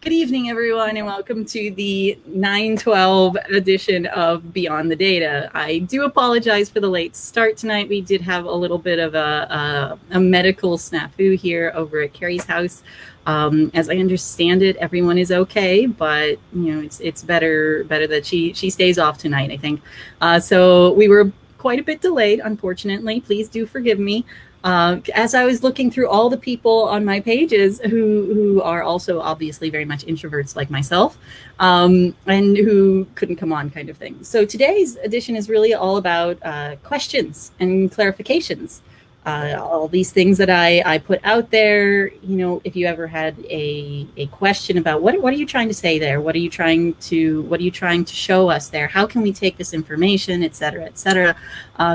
Good evening, everyone, and welcome to the 9/12 edition of Beyond the Data. I do apologize for the late start tonight. We did have a little bit of a medical snafu here over at Carrie's house. As I understand it, everyone is okay, but it's better that she stays off tonight, I think. So we were quite a bit delayed, unfortunately. Please do forgive me. As I was looking through all the people on my pages who are also obviously very much introverts like myself, and who couldn't come on, kind of thing. So today's edition is really all about questions and clarifications. All these things that I put out there. If you ever had a question about what are you trying to say there, what are you trying to show us there, how can we take this information, etc., etc.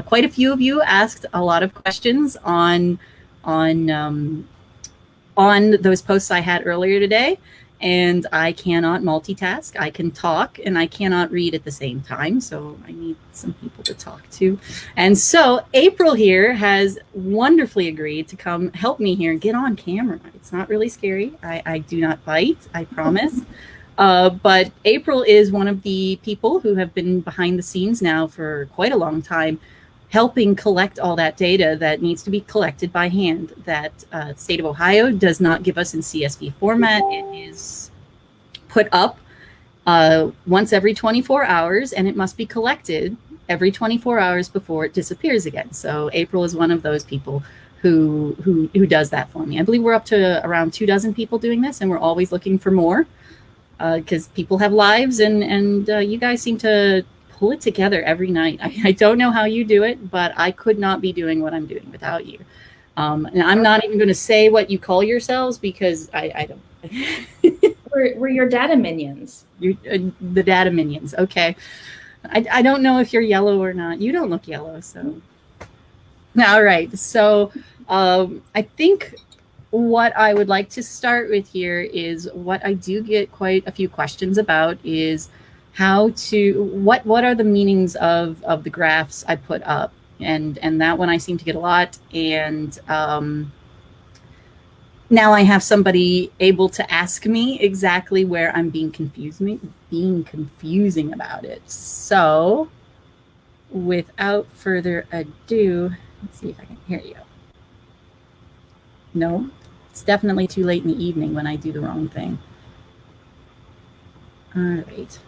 Quite a few of you asked a lot of questions on those posts I had earlier today. And I cannot multitask. I can talk and I cannot read at the same time. So I need some people to talk to. And so April here has wonderfully agreed to come help me here and get on camera. It's not really scary. I do not bite, I promise. But April is one of the people who have been behind the scenes now for quite a long time, helping collect all that data that needs to be collected by hand. That state of Ohio does not give us in CSV format. It is put up once every 24 hours, and it must be collected every 24 hours before it disappears again. So April is one of those people who does that for me. I believe we're up to around 24 people doing this, and we're always looking for more because people have lives, and you guys seem to pull it together every night. I don't know how you do it, but I could not be doing what I'm doing without you. And I'm not even going to say what you call yourselves because I don't. We're your data minions. You're the data minions. Okay. I don't know if you're yellow or not. You don't look yellow. So, all right. So I think what I would like to start with here is what I do get quite a few questions about is what are the meanings of the graphs I put up, and that one I seem to get a lot, and now I have somebody able to ask me exactly where I'm being confusing about it. So without further ado, let's see if I can hear you. No, it's definitely too late in the evening when I do the wrong thing. All right.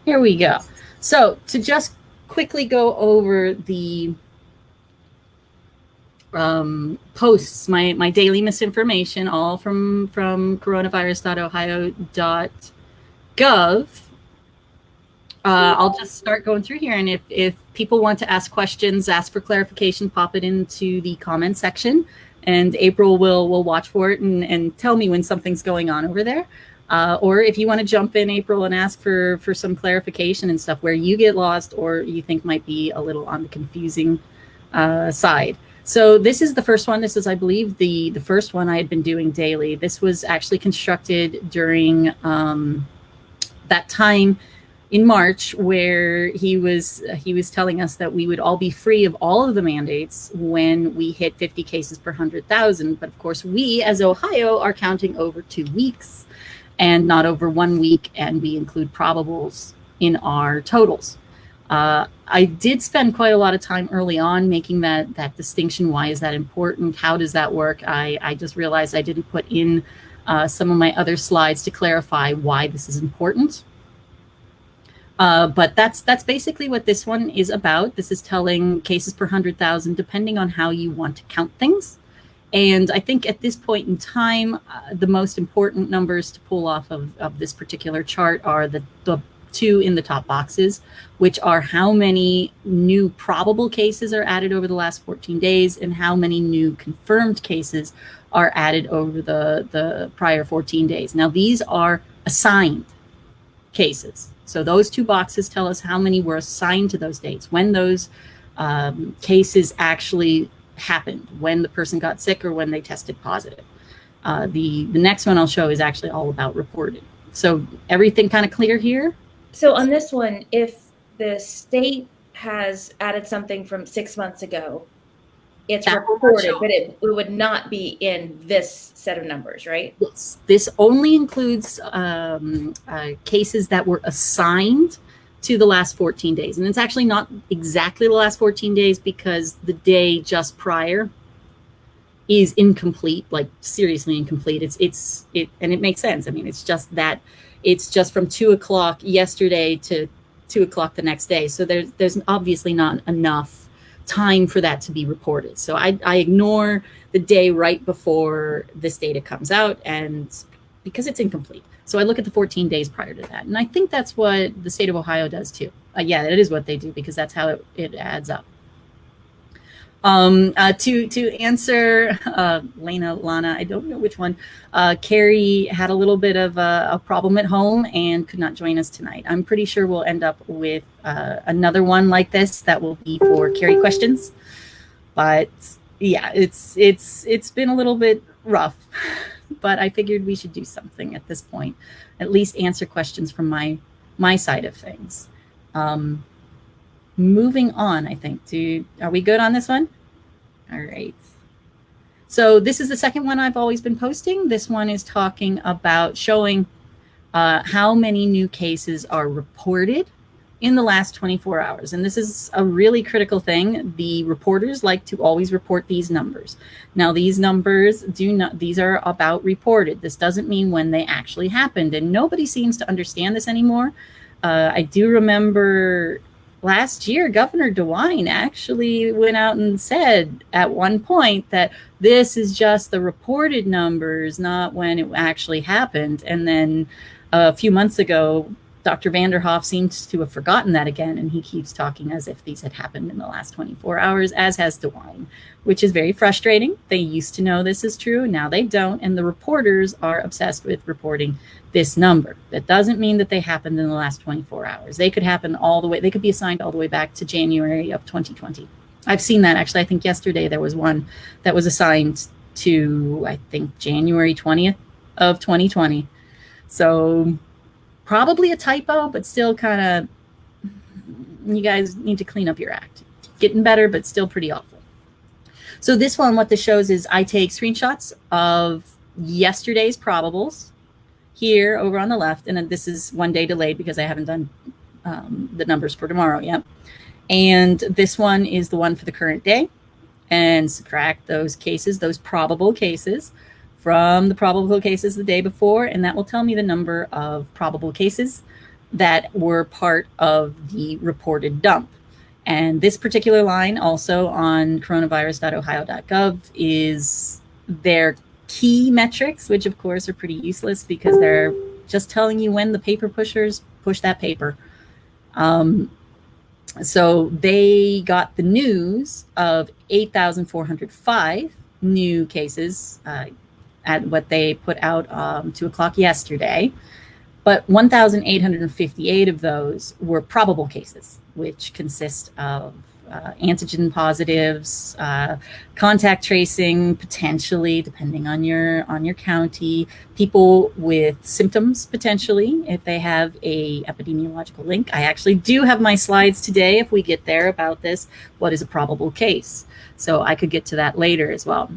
Here we go. So to just quickly go over the posts, my daily misinformation, all from coronavirus.ohio.gov. I'll just start going through here, and if people want to ask questions, ask for clarification, pop it into the comment section, and April will watch for it and tell me when something's going on over there. Or if you want to jump in, April, and ask for some clarification and stuff where you get lost or you think might be a little on the confusing side. So this is the first one. This is, I believe, the first one I had been doing daily. This was actually constructed during that time in March where he was telling us that we would all be free of all of the mandates when we hit 50 cases per 100,000. But of course, we as Ohio are counting over 2 weeks. And not over 1 week, and we include probables in our totals. I did spend quite a lot of time early on making that distinction. Why is that important? How does that work? I just realized I didn't put in some of my other slides to clarify why this is important. But that's basically what this one is about. This is telling cases per 100,000, depending on how you want to count things. And I think at this point in time, the most important numbers to pull off of this particular chart are the two in the top boxes, which are how many new probable cases are added over the last 14 days and how many new confirmed cases are added over the prior 14 days. Now, these are assigned cases. So those two boxes tell us how many were assigned to those dates, when those cases actually happened, when the person got sick or when they tested positive. The next one I'll show is actually all about reported. So everything kind of clear here? So on this one, if the state has added something from 6 months ago, It's That will not reported, show. but it would not be in this set of numbers, right? Yes, this only includes cases that were assigned to the last 14 days. And it's actually not exactly the last 14 days because the day just prior is incomplete, like seriously incomplete. And it makes sense. I mean, it's just from 2 o'clock yesterday to 2 o'clock the next day. So there's obviously not enough time for that to be reported. So I ignore the day right before this data comes out, and because it's incomplete. So I look at the 14 days prior to that. And I think that's what the state of Ohio does too. Yeah, it is what they do because that's how it adds up. To answer Lana, I don't know which one. Carrie had a little bit of a problem at home and could not join us tonight. I'm pretty sure we'll end up with another one like this that will be for Carrie questions. But yeah, it's been a little bit rough, but I figured we should do something at this point, at least answer questions from my side of things. Moving on, I think. Are we good on this one? All right. So this is the second one I've always been posting. This one is talking about showing how many new cases are reported in the last 24 hours. And this is a really critical thing. The reporters like to always report these numbers. Now, these numbers these are about reported. This doesn't mean when they actually happened. And nobody seems to understand this anymore. I do remember last year, Governor DeWine actually went out and said at one point that this is just the reported numbers, not when it actually happened. And then a few months ago, Dr. Vanderhoff seems to have forgotten that again, and he keeps talking as if these had happened in the last 24 hours, as has DeWine, which is very frustrating. They used to know this is true, now they don't, and the reporters are obsessed with reporting this number. That doesn't mean that they happened in the last 24 hours. They could happen they could be assigned all the way back to January of 2020. I've seen that actually. I think yesterday there was one that was assigned to, I think, January 20th of 2020. So probably a typo, but still kind of, you guys need to clean up your act. Getting better, but still pretty awful. So this one, what this shows is I take screenshots of yesterday's probables here over on the left, and then this is 1 day delayed because I haven't done the numbers for tomorrow yet. And this one is the one for the current day, and subtract those cases, those probable cases, from the probable cases the day before, and that will tell me the number of probable cases that were part of the reported dump. And this particular line also on coronavirus.ohio.gov is their key metrics, which of course are pretty useless because they're just telling you when the paper pushers push that paper. So they got the news of 8,405 new cases at what they put out 2 o'clock yesterday. But 1,858 of those were probable cases, which consist of antigen positives, contact tracing, potentially, depending on your county, people with symptoms, potentially, if they have a epidemiological link. I actually do have my slides today, if we get there, about this, what is a probable case. So I could get to that later as well.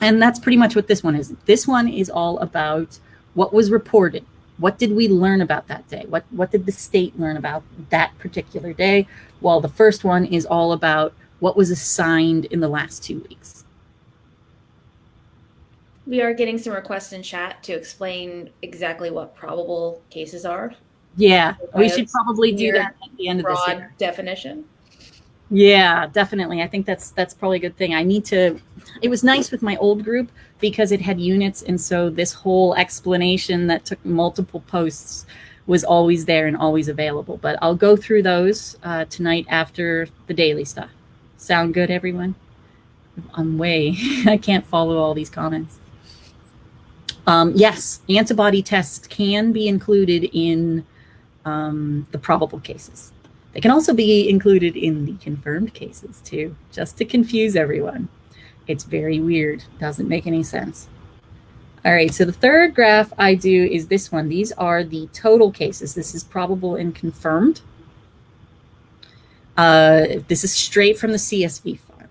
And that's pretty much what this one is. This one is all about what was reported. What did we learn about that day? What did the state learn about that particular day? While the first one is all about what was assigned in the last 2 weeks. We are getting some requests in chat to explain exactly what probable cases are. Yeah, we should probably do that at the end of this year. Broad definition. Yeah, definitely. I think that's probably a good thing. It was nice with my old group because it had units, and so this whole explanation that took multiple posts was always there and always available. But I'll go through those tonight after the daily stuff. Sound good, everyone? I can't follow all these comments. Yes, antibody tests can be included in the probable cases. They can also be included in the confirmed cases too, just to confuse everyone. It's very weird. Doesn't make any sense. All right, so the third graph I do is this one. These are the total cases. This is probable and confirmed. This is straight from the CSV file.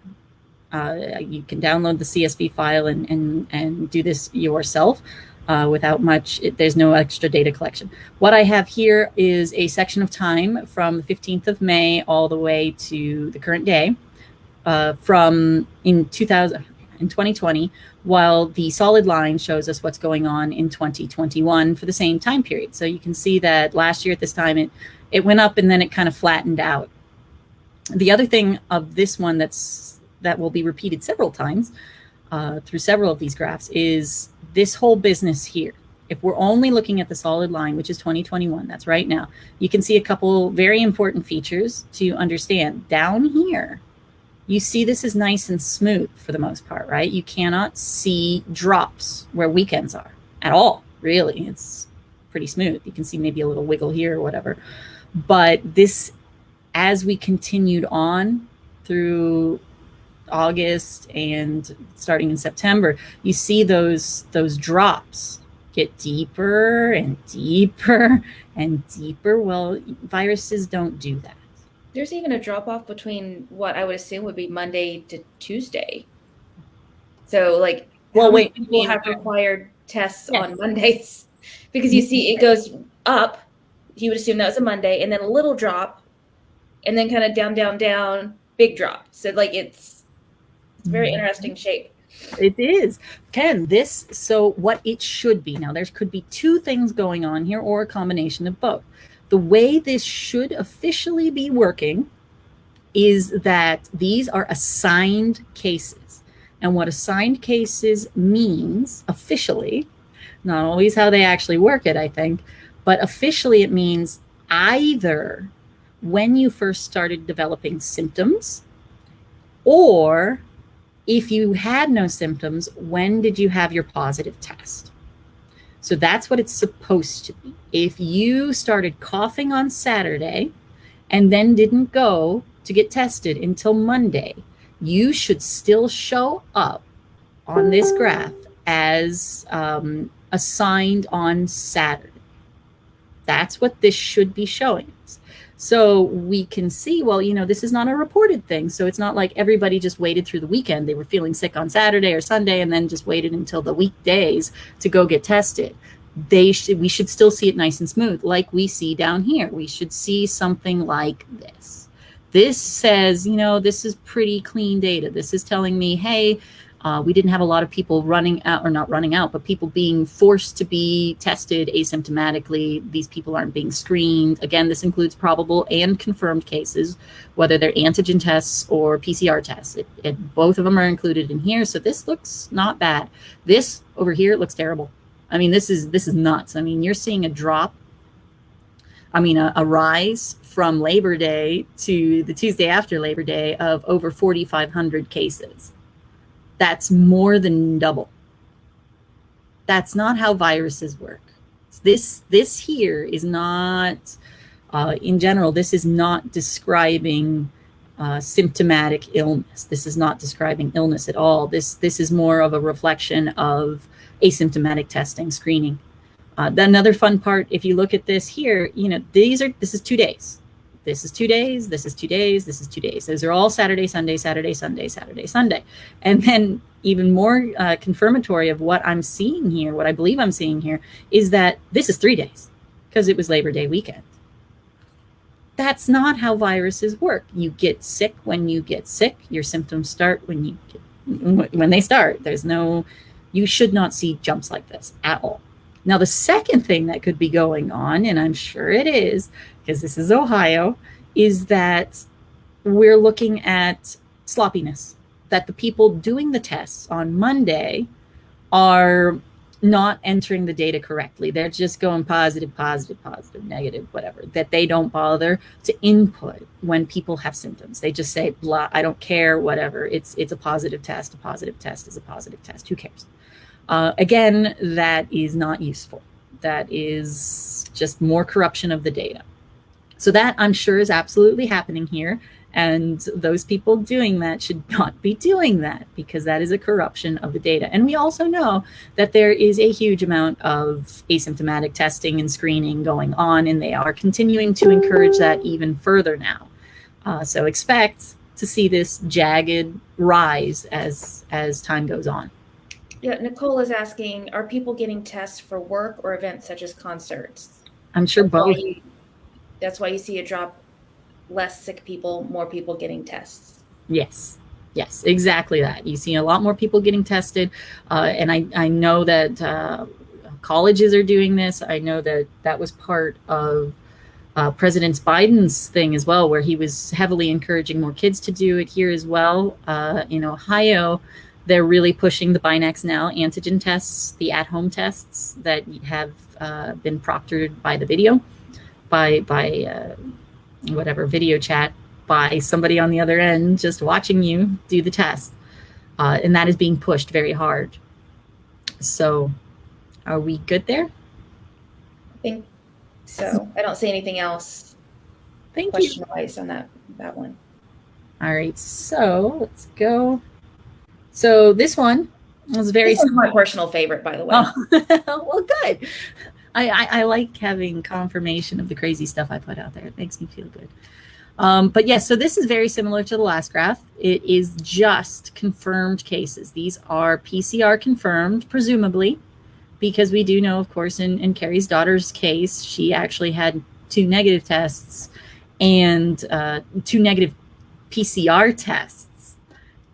You can download the CSV file and do this yourself without much. There's no extra data collection. What I have here is a section of time from the 15th of May all the way to the current day from in 2020, while the solid line shows us what's going on in 2021 for the same time period. So you can see that last year at this time, it went up and then it kind of flattened out. The other thing of this one that will be repeated several times through several of these graphs is this whole business here. If we're only looking at the solid line, which is 2021, that's right now, you can see a couple very important features to understand. Down here, you see this is nice and smooth for the most part, right? You cannot see drops where weekends are at all, really. It's pretty smooth. You can see maybe a little wiggle here or whatever. But this, as we continued on through August and starting in September, you see those drops get deeper and deeper and deeper. Well, viruses don't do that. There's even a drop off between what I would assume would be Monday to Tuesday. So, like, well, wait, people have required tests on Mondays because you see it goes up. You would assume that was a Monday, and then a little drop, and then kind of down, down, down, big drop. So, like, it's very interesting shape. It is. Ken, so what it should be. Now, there could be two things going on here or a combination of both. The way this should officially be working is that these are assigned cases. And what assigned cases means officially, not always how they actually work it, I think, but officially it means either when you first started developing symptoms, or if you had no symptoms, when did you have your positive test? So that's what it's supposed to be. If you started coughing on Saturday and then didn't go to get tested until Monday, you should still show up on this graph as assigned on Saturday. That's what this should be showing us. So we can see, well, this is not a reported thing. So it's not like everybody just waited through the weekend. They were feeling sick on Saturday or Sunday and then just waited until the weekdays to go get tested. We should still see it nice and smooth, like we see down here. We should see something like this. This says, this is pretty clean data. This is telling me, hey, we didn't have a lot of people running out, or not running out, but people being forced to be tested asymptomatically. These people aren't being screened. Again, this includes probable and confirmed cases, whether they're antigen tests or PCR tests. Both of them are included in here. So this looks not bad. This over here looks terrible. I mean, this is nuts. I mean, you're seeing a drop. I mean, a rise from Labor Day to the Tuesday after Labor Day of over 4,500 cases. That's more than double. That's not how viruses work. This here is not, in general, this is not describing symptomatic illness. This is not describing illness at all. This is more of a reflection of asymptomatic testing, screening. Another fun part, if you look at this here, this is 2 days. This is 2 days, this is 2 days, this is 2 days. Those are all Saturday, Sunday, Saturday, Sunday, Saturday, Sunday. And then even more confirmatory of what I'm seeing here, what I believe I'm seeing here, is that this is 3 days because it was Labor Day weekend. That's not how viruses work. You get sick when you get sick. Your symptoms start when they start. You should not see jumps like this at all. Now, the second thing that could be going on, and I'm sure it is, because this is Ohio, is that we're looking at sloppiness, that the people doing the tests on Monday are not entering the data correctly. They're just going positive, positive, positive, negative, whatever, that they don't bother to input when people have symptoms. They just say, blah, I don't care, whatever. It's a positive test. A positive test is a positive test. Who cares? Again, that is not useful. That is just more corruption of the data. So that, I'm sure, is absolutely happening here. And those people doing that should not be doing that, because that is a corruption of the data. And we also know that there is a huge amount of asymptomatic testing and screening going on, and they are continuing to encourage that even further now. So expect to see this jagged rise as time goes on. Yeah, Nicole is asking, are people getting tests for work or events such as concerts? I'm sure both. That's why you see a drop, less sick people, more people getting tests. Yes. Yes, exactly that. You see a lot more people getting tested. And I know that colleges are doing this. I know that was part of President Biden's thing as well, where he was heavily encouraging more kids to do it here as well. In Ohio, they're really pushing the Binax Now antigen tests, the at-home tests that have been proctored by the video, by whatever video chat, by somebody on the other end just watching you do the test. And that is being pushed very hard. So are we good there? I think so. I don't see anything else. Thank you. Question-wise on that one. All right, so let's go. So this one was very. This one's my personal favorite, by the way. Oh, well, good. I like having confirmation of the crazy stuff I put out there. It makes me feel good. But yes, so this is very similar to the last graph. It is just confirmed cases. These are PCR confirmed, presumably, because we do know, of course, in Carrie's daughter's case, she actually had 2 negative tests and 2 negative PCR tests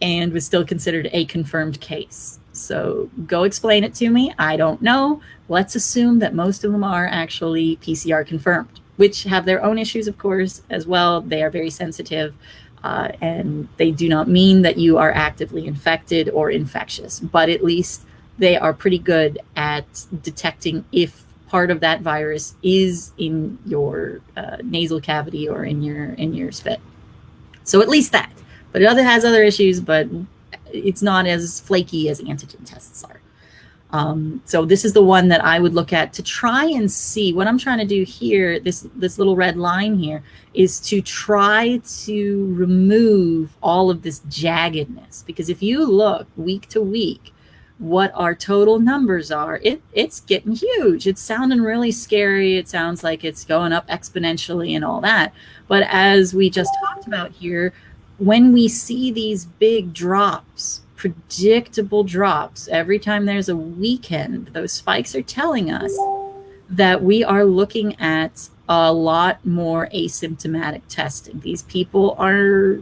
and was still considered a confirmed case. So go explain it to me. I don't know. Let's assume that most of them are actually PCR confirmed, which have their own issues, of course, as well. They are very sensitive, and they do not mean that you are actively infected or infectious, but at least they are pretty good at detecting if part of that virus is in your nasal cavity or in your spit. So at least that. But it has other issues, but it's not as flaky as antigen tests are. So this is the one that I would look at to try and see. What I'm trying to do here, this little red line here, is to try to remove all of this jaggedness. Because if you look week to week, what our total numbers are, it's getting huge. It's sounding really scary. It sounds like it's going up exponentially and all that. But as we just talked about here, when we see these big drops, predictable drops, every time there's a weekend, those spikes are telling us that we are looking at a lot more asymptomatic testing. These people are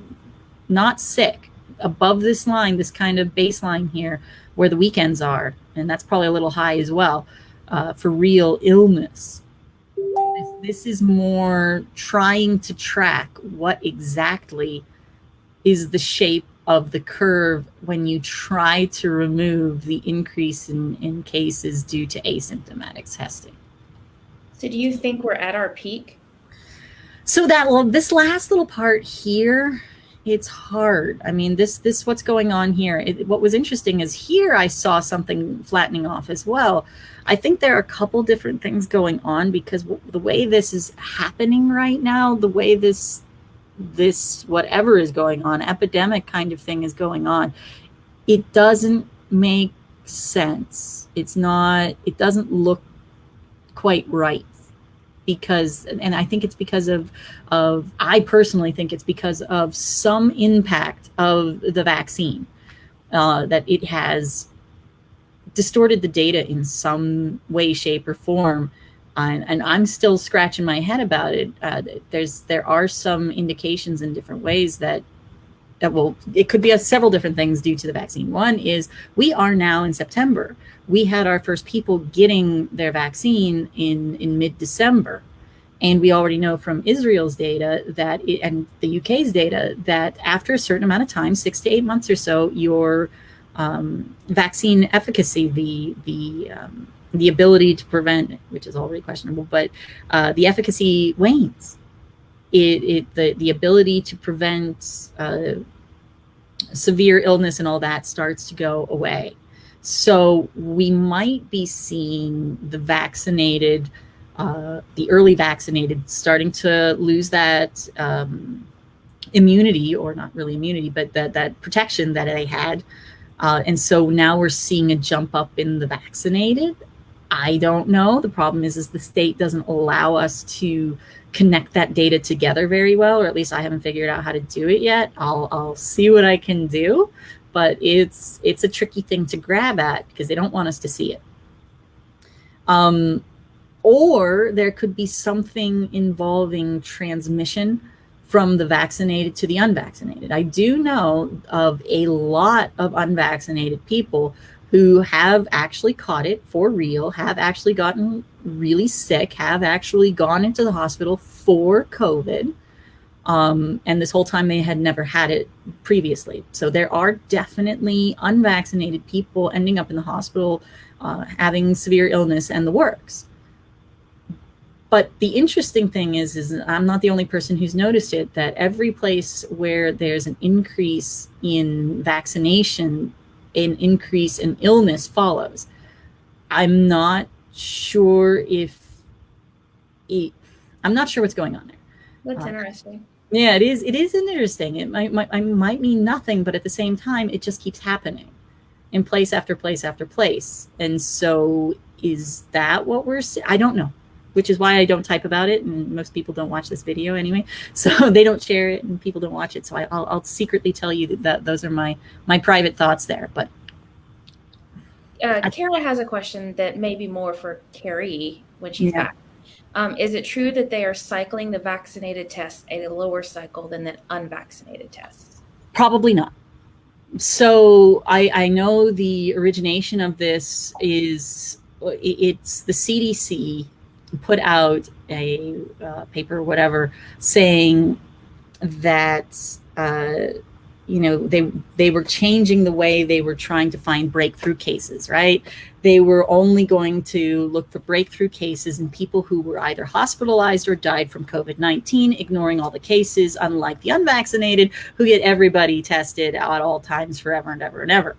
not sick. Above this line, this kind of baseline here, where the weekends are, and that's probably a little high as well, for real illness. This is more trying to track what exactly is the shape of the curve when you try to remove the increase in cases due to asymptomatic testing. So do you think we're at our peak? So this last little part here, it's hard. I mean, this what's going on here. What was interesting is here I saw something flattening off as well. I think there are a couple different things going on, because the way this is happening right now, the way this whatever is going on, epidemic kind of thing is going on, it doesn't make sense. It doesn't look quite right. Because, and I think it's because I personally think it's because of some impact of the vaccine, that it has distorted the data in some way, shape, or form. And I'm still scratching my head about it. There are some indications in different ways that it could be several different things due to the vaccine. One is we are now in September. We had our first people getting their vaccine in mid-December. And we already know from Israel's data and the UK's data that after a certain amount of time, 6 to 8 months or so, your vaccine efficacy, the ability to prevent, which is already questionable, but the efficacy wanes. The ability to prevent severe illness and all that starts to go away. So we might be seeing the vaccinated, the early vaccinated, starting to lose that immunity, or not really immunity, but that protection that they had. And so now we're seeing a jump up in the vaccinated. I don't know. The problem is the state doesn't allow us to connect that data together very well, or at least I haven't figured out how to do it yet. I'll see what I can do, but it's a tricky thing to grab at because they don't want us to see it. Or there could be something involving transmission from the vaccinated to the unvaccinated. I do know of a lot of unvaccinated people who have actually caught it for real, have actually gotten really sick, have actually gone into the hospital for COVID. And this whole time they had never had it previously. So there are definitely unvaccinated people ending up in the hospital, having severe illness and the works. But the interesting thing is I'm not the only person who's noticed it, that every place where there's an increase in vaccination, an increase in illness follows. I'm not sure I'm not sure what's going on there. That's interesting. Yeah, it is interesting. It might mean nothing, but at the same time, it just keeps happening in place after place after place. And so is that what we're seeing? I don't know, which is why I don't type about it. And most people don't watch this video anyway. So they don't share it and people don't watch it. So I'll secretly tell you that those are my private thoughts there. But Kara has a question that may be more for Carrie when she's back. Is it true that they are cycling the vaccinated tests at a lower cycle than the unvaccinated tests? Probably not. So I know the origination of this it's the CDC put out a paper or whatever saying that they were changing the way they were trying to find breakthrough cases, right? They were only going to look for breakthrough cases in people who were either hospitalized or died from COVID-19, ignoring all the cases, unlike the unvaccinated who get everybody tested at all times forever and ever and ever.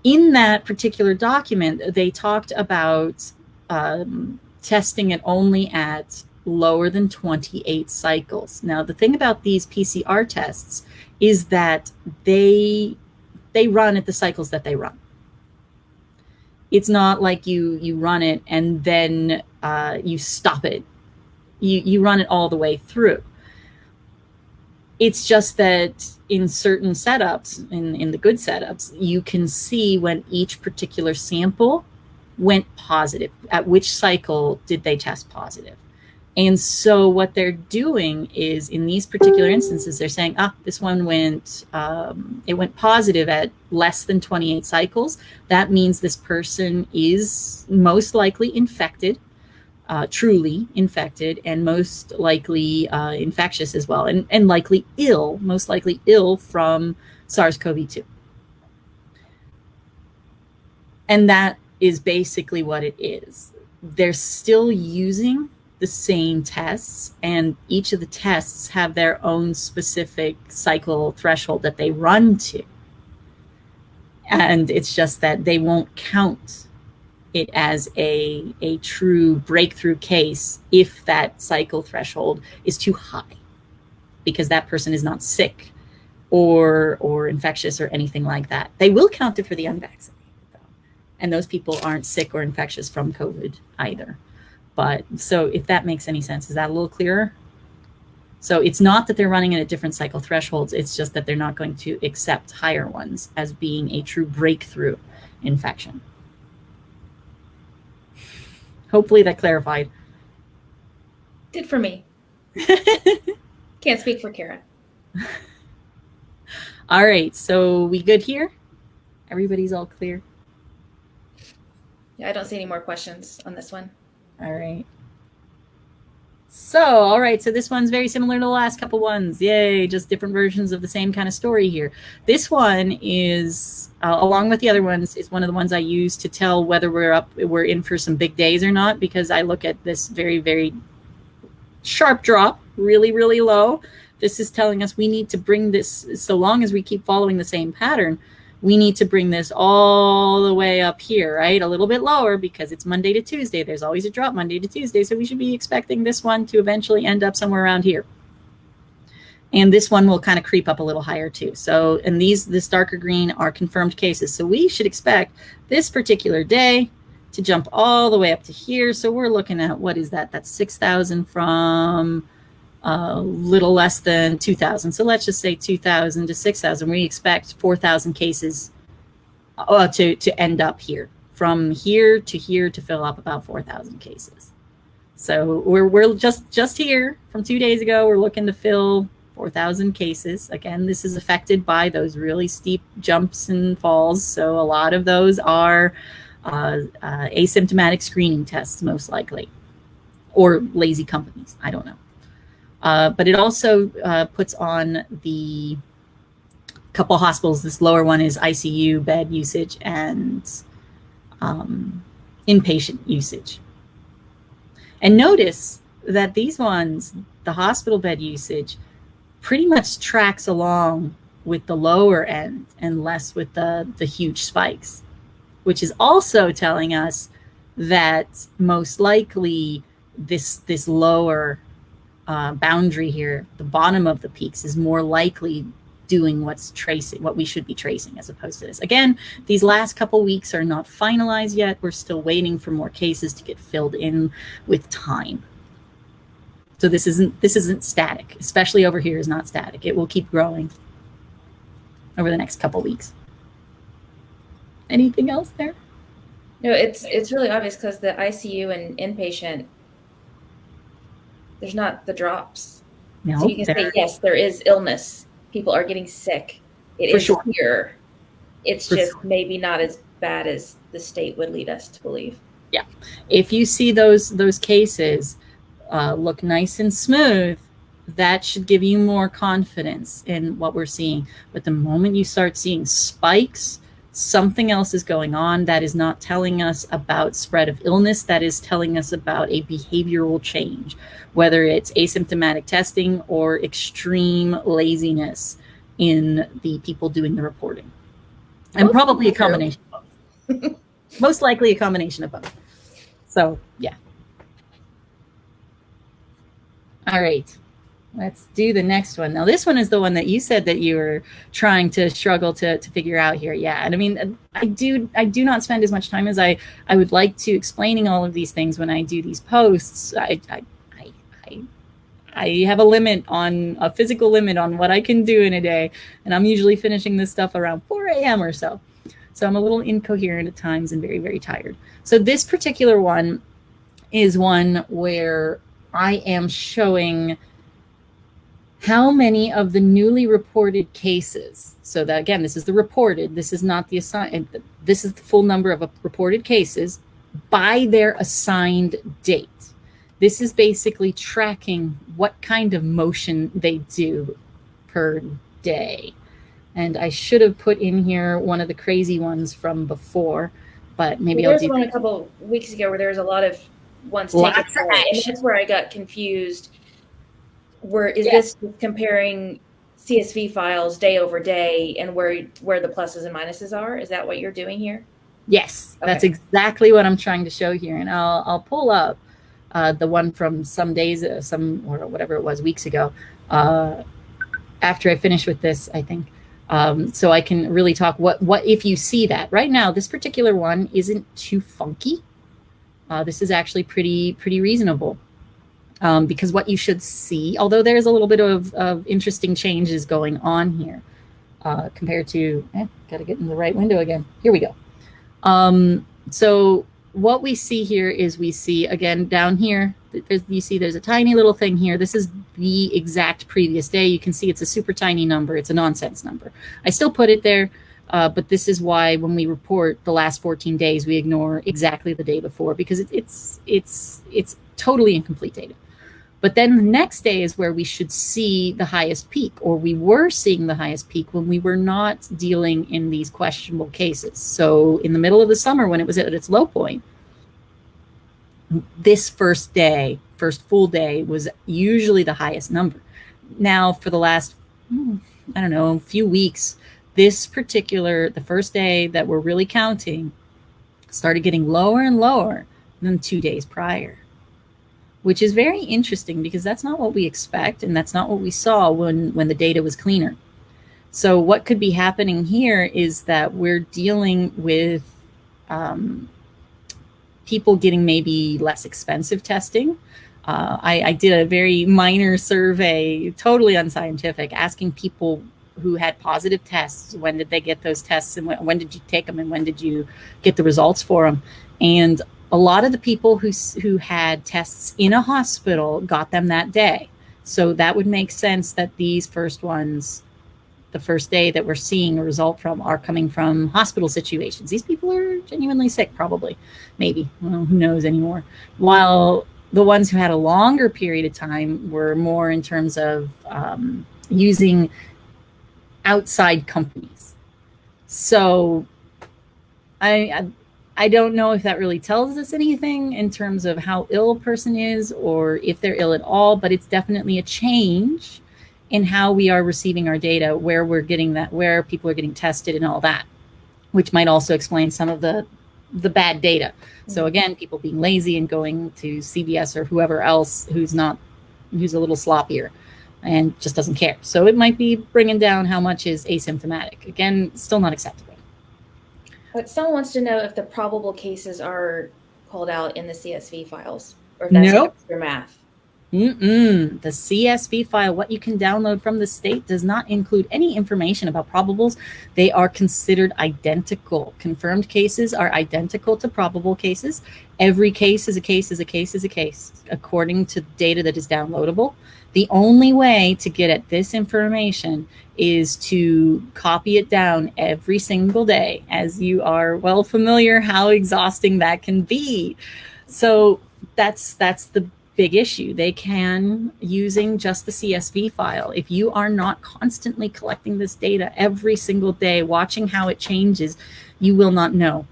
In that particular document, they talked about testing it only at lower than 28 cycles. Now, the thing about these PCR tests is that they run at the cycles that they run. It's not like you run it and then you stop it. You run it all the way through. It's just that in certain setups, in the good setups, you can see when each particular sample went positive. At which cycle did they test positive? And so what they're doing is, in these particular instances, they're saying, this one went positive at less than 28 cycles. That means this person is most likely infected, truly infected, and most likely infectious as well, and likely ill, most likely ill from SARS-CoV-2. And that is basically what it is. They're still using the same tests, and each of the tests have their own specific cycle threshold that they run to. And it's just that they won't count it as a true breakthrough case if that cycle threshold is too high, because that person is not sick or infectious or anything like that. They will count it for the unvaccinated, though. And those people aren't sick or infectious from COVID either. But so if that makes any sense, is that a little clearer? So it's not that they're running at a different cycle thresholds. It's just that they're not going to accept higher ones as being a true breakthrough infection. Hopefully that clarified. Did for me. Can't speak for Kara. All right. So we good here? Everybody's all clear? Yeah, I don't see any more questions on this one. All right. So, all right. So this one's very similar to the last couple ones. Yay. Just different versions of the same kind of story here. This one is, along with the other ones, is one of the ones I use to tell whether we're in for some big days or not, because I look at this very, very sharp drop, really, really low. This is telling us we need to bring this, so long as we keep following the same pattern, we need to bring this all the way up here, right? A little bit lower, because it's Monday to Tuesday. There's always a drop Monday to Tuesday. So we should be expecting this one to eventually end up somewhere around here. And this one will kind of creep up a little higher too. So, and this darker green are confirmed cases. So we should expect this particular day to jump all the way up to here. So we're looking at, what is that? That's 6,000 from a little less than 2,000. So let's just say 2,000 to 6,000. We expect 4,000 cases to end up here. From here to fill up about 4,000 cases. So we're just here from 2 days ago. We're looking to fill 4,000 cases. Again, this is affected by those really steep jumps and falls. So a lot of those are asymptomatic screening tests, most likely, or lazy companies. I don't know. But it also puts on the couple hospitals. This lower one is ICU bed usage and inpatient usage. And notice that these ones, the hospital bed usage, pretty much tracks along with the lower end and less with the huge spikes, which is also telling us that most likely this lower boundary here, the bottom of the peaks, is more likely doing what we should be tracing as opposed to this. Again, these last couple weeks are not finalized yet. We're still waiting for more cases to get filled in with time. So this isn't static, especially over here is not static. It will keep growing over the next couple weeks. Anything else there? No, it's really obvious because the ICU and inpatient, there's not the drops. No, so you can say, yes, there is illness. People are getting sick. It is sure. here. It's just maybe not as bad as the state would lead us to believe. Yeah. If you see those cases look nice and smooth, that should give you more confidence in what we're seeing. But the moment you start seeing spikes, something else is going on. That is not telling us about spread of illness. That is telling us about a behavioral change, whether it's asymptomatic testing or extreme laziness in the people doing the reporting. And probably a combination of both. Most likely a combination of both. So, yeah. All right. Let's do the next one. Now, this one is the one that you said that you were trying to struggle to figure out here. Yeah, and I mean, I do not spend as much time as I would like to explaining all of these things when I do these posts. I have a physical limit on what I can do in a day, and I'm usually finishing this stuff around 4 a.m. or so. So I'm a little incoherent at times and very, very tired. So this particular one is one where I am showing how many of the newly reported cases, so that again, this is the reported, this is not the assigned, this is the full number of reported cases by their assigned date. This is basically tracking what kind of motion they do per day. And I should have put in here one of the crazy ones from before, but maybe I'll do. There was one a couple weeks ago where there was a lot of ones taken, and that's where I got confused. This comparing CSV files day over day and where the pluses and minuses are? Is that what you're doing here? Yes, okay. That's exactly what I'm trying to show here. And I'll pull up the one from some days, or whatever it was, weeks ago, after I finish with this, I think. So I can really talk what if you see that. Right now, this particular one isn't too funky. This is actually pretty reasonable. Because what you should see, although there's a little bit of interesting changes going on here compared to, got to get in the right window again. Here we go. So what we see here is we see, again, down here, you see there's a tiny little thing here. This is the exact previous day. You can see it's a super tiny number. It's a nonsense number. I still put it there, but this is why when we report the last 14 days, we ignore exactly the day before because it's totally incomplete data. But then the next day is where we should see the highest peak, or we were seeing the highest peak when we were not dealing in these questionable cases. So in the middle of the summer, when it was at its low point, this first full day was usually the highest number. Now for the last, I don't know, few weeks, the first day that we're really counting started getting lower and lower than 2 days prior, which is very interesting because that's not what we expect, and that's not what we saw when the data was cleaner. So what could be happening here is that we're dealing with people getting maybe less expensive testing. I did a very minor survey, totally unscientific, asking people who had positive tests, when did they get those tests, and when did you take them, and when did you get the results for them? And a lot of the people who had tests in a hospital got them that day. So that would make sense that these first ones, the first day that we're seeing a result from, are coming from hospital situations. These people are genuinely sick, probably, maybe, well, who knows anymore. While the ones who had a longer period of time were more in terms of using outside companies. So I don't know if that really tells us anything in terms of how ill a person is, or if they're ill at all, but it's definitely a change in how we are receiving our data, where we're getting that, where people are getting tested and all that, which might also explain some of the bad data. So again, people being lazy and going to CVS or whoever else who's a little sloppier and just doesn't care. So it might be bringing down how much is asymptomatic. Again, still not acceptable. But someone wants to know if the probable cases are called out in the CSV files, or if that's Nope. your math. The CSV file, what you can download from the state, does not include any information about probables. They are considered identical. Confirmed cases are identical to probable cases. Every case is a case is a case is a case, according to data that is downloadable. The only way to get at this information is to copy it down every single day, as you are well familiar how exhausting that can be. So that's the big issue. They can, using just the CSV file, if you are not constantly collecting this data every single day, watching how it changes, you will not know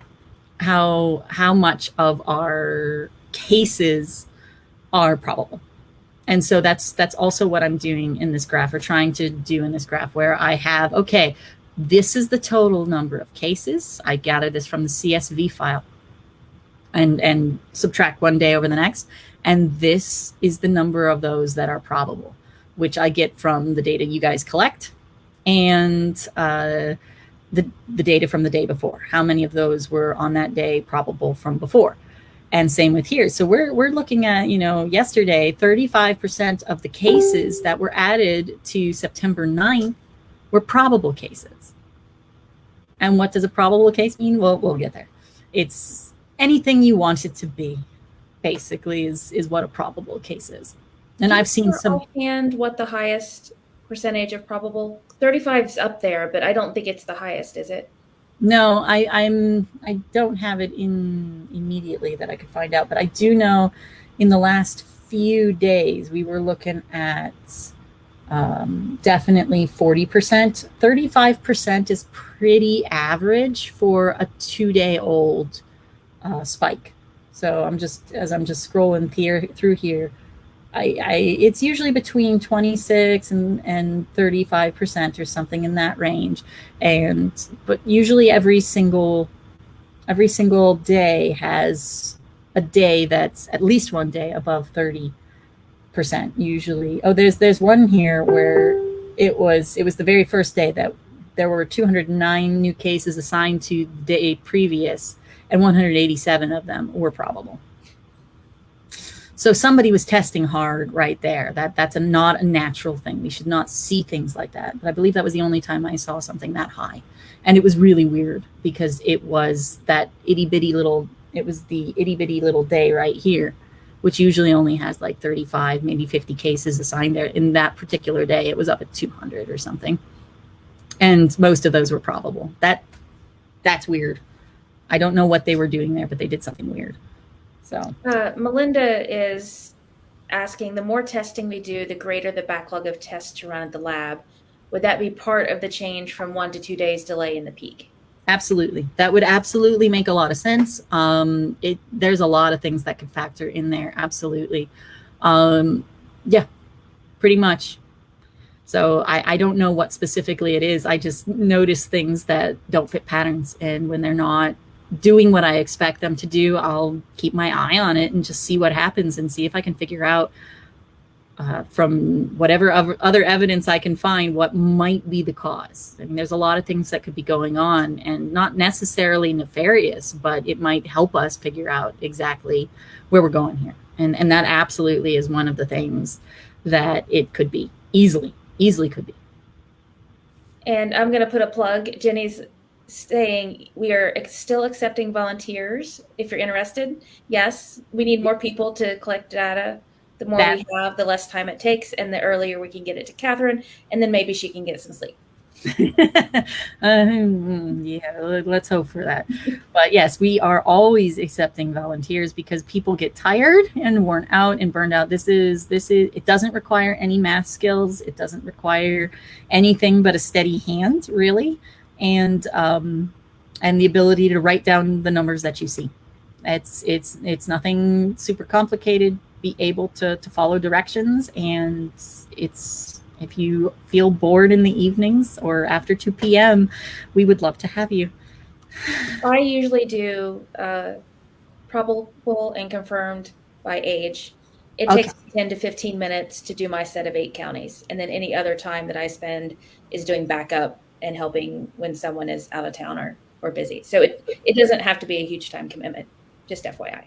how much of our cases are probable. And so that's also what I'm doing in this graph, or trying to do in this graph, where I have, okay, this is the total number of cases. I gather this from the CSV file and subtract one day over the next. And this is the number of those that are probable, which I get from the data you guys collect, and the data from the day before. How many of those were on that day probable from before? And same with here. So we're looking at, yesterday, 35% of the cases that were added to September 9th were probable cases. And what does a probable case mean? Well, we'll get there. It's anything you want it to be, basically, is what a probable case is. And I've seen some. Offhand, what the highest percentage of probable? 35 is up there, but I don't think it's the highest, is it? No, I don't have it in immediately that I could find out, but I do know in the last few days we were looking at definitely 40%. 35% is pretty average for a 2-day-old spike. So as I'm just scrolling through here, it's usually between 26 and 35% or something in that range. But usually every single day has a day that's at least one day above 30% usually. Oh, there's one here where it was the very first day that there were 209 new cases assigned to the day previous, and 187 of them were probable. So somebody was testing hard right there. That's not a natural thing. We should not see things like that. But I believe that was the only time I saw something that high. And it was really weird, because it was the itty bitty little day right here, which usually only has like 35, maybe 50 cases assigned there. In that particular day, it was up at 200 or something. And most of those were probable. That's weird. I don't know what they were doing there, but they did something weird. So Melinda is asking, the more testing we do, the greater the backlog of tests to run at the lab. Would that be part of the change from 1 to 2 days delay in the peak? Absolutely. That would absolutely make a lot of sense. There's a lot of things that could factor in there. Absolutely. Yeah, pretty much. So I don't know what specifically it is. I just notice things that don't fit patterns. And when they're not doing what I expect them to do, I'll keep my eye on it and just see what happens and see if I can figure out from whatever other evidence I can find, what might be the cause. I mean, there's a lot of things that could be going on, and not necessarily nefarious, but it might help us figure out exactly where we're going here. And that absolutely is one of the things that it could be. Easily could be. And I'm going to put a plug. Jenny's saying we are still accepting volunteers if you're interested. Yes, we need more people to collect data. The more we have, the less time it takes, and the earlier we can get it to Kathryn, and then maybe she can get some sleep. Yeah, let's hope for that. But yes, we are always accepting volunteers because people get tired and worn out and burned out. This is it doesn't require any math skills. It doesn't require anything but a steady hand, really, and the ability to write down the numbers that you see. It's nothing super complicated. Be able to follow directions, and if you feel bored in the evenings or after 2 p.m., we would love to have you. I usually do probable and confirmed by age. It takes 10 to 15 minutes to do my set of 8 counties, and then any other time that I spend is doing backup and helping when someone is out of town or busy. So it doesn't have to be a huge time commitment, just FYI.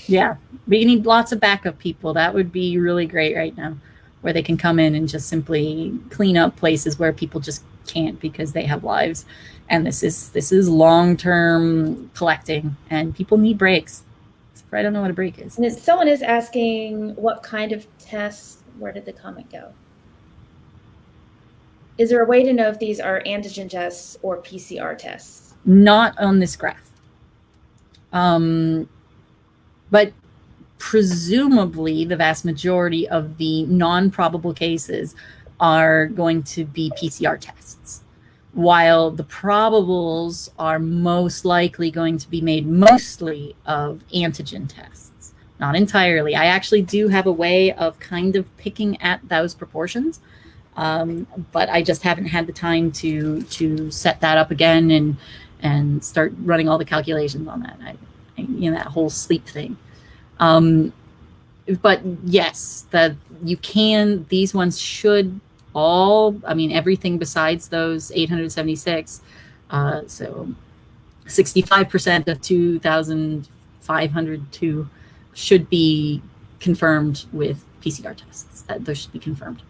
Yeah, we need lots of backup people. That would be really great right now, where they can come in and just simply clean up places where people just can't because they have lives. And this is long-term collecting, and people need breaks. I don't know what a break is. And someone is asking what kind of tests. Where did the comment go? Is there a way to know if these are antigen tests or PCR tests? Not on this graph. But presumably the vast majority of the non-probable cases are going to be PCR tests, while the probables are most likely going to be made mostly of antigen tests. Not entirely. I actually do have a way of kind of picking at those proportions, but I just haven't had the time to set that up again and start running all the calculations on that. That whole sleep thing. But yes, these ones should all, everything besides those 876. So 65% of 2,502 should be confirmed with PCR tests. Those should be confirmed.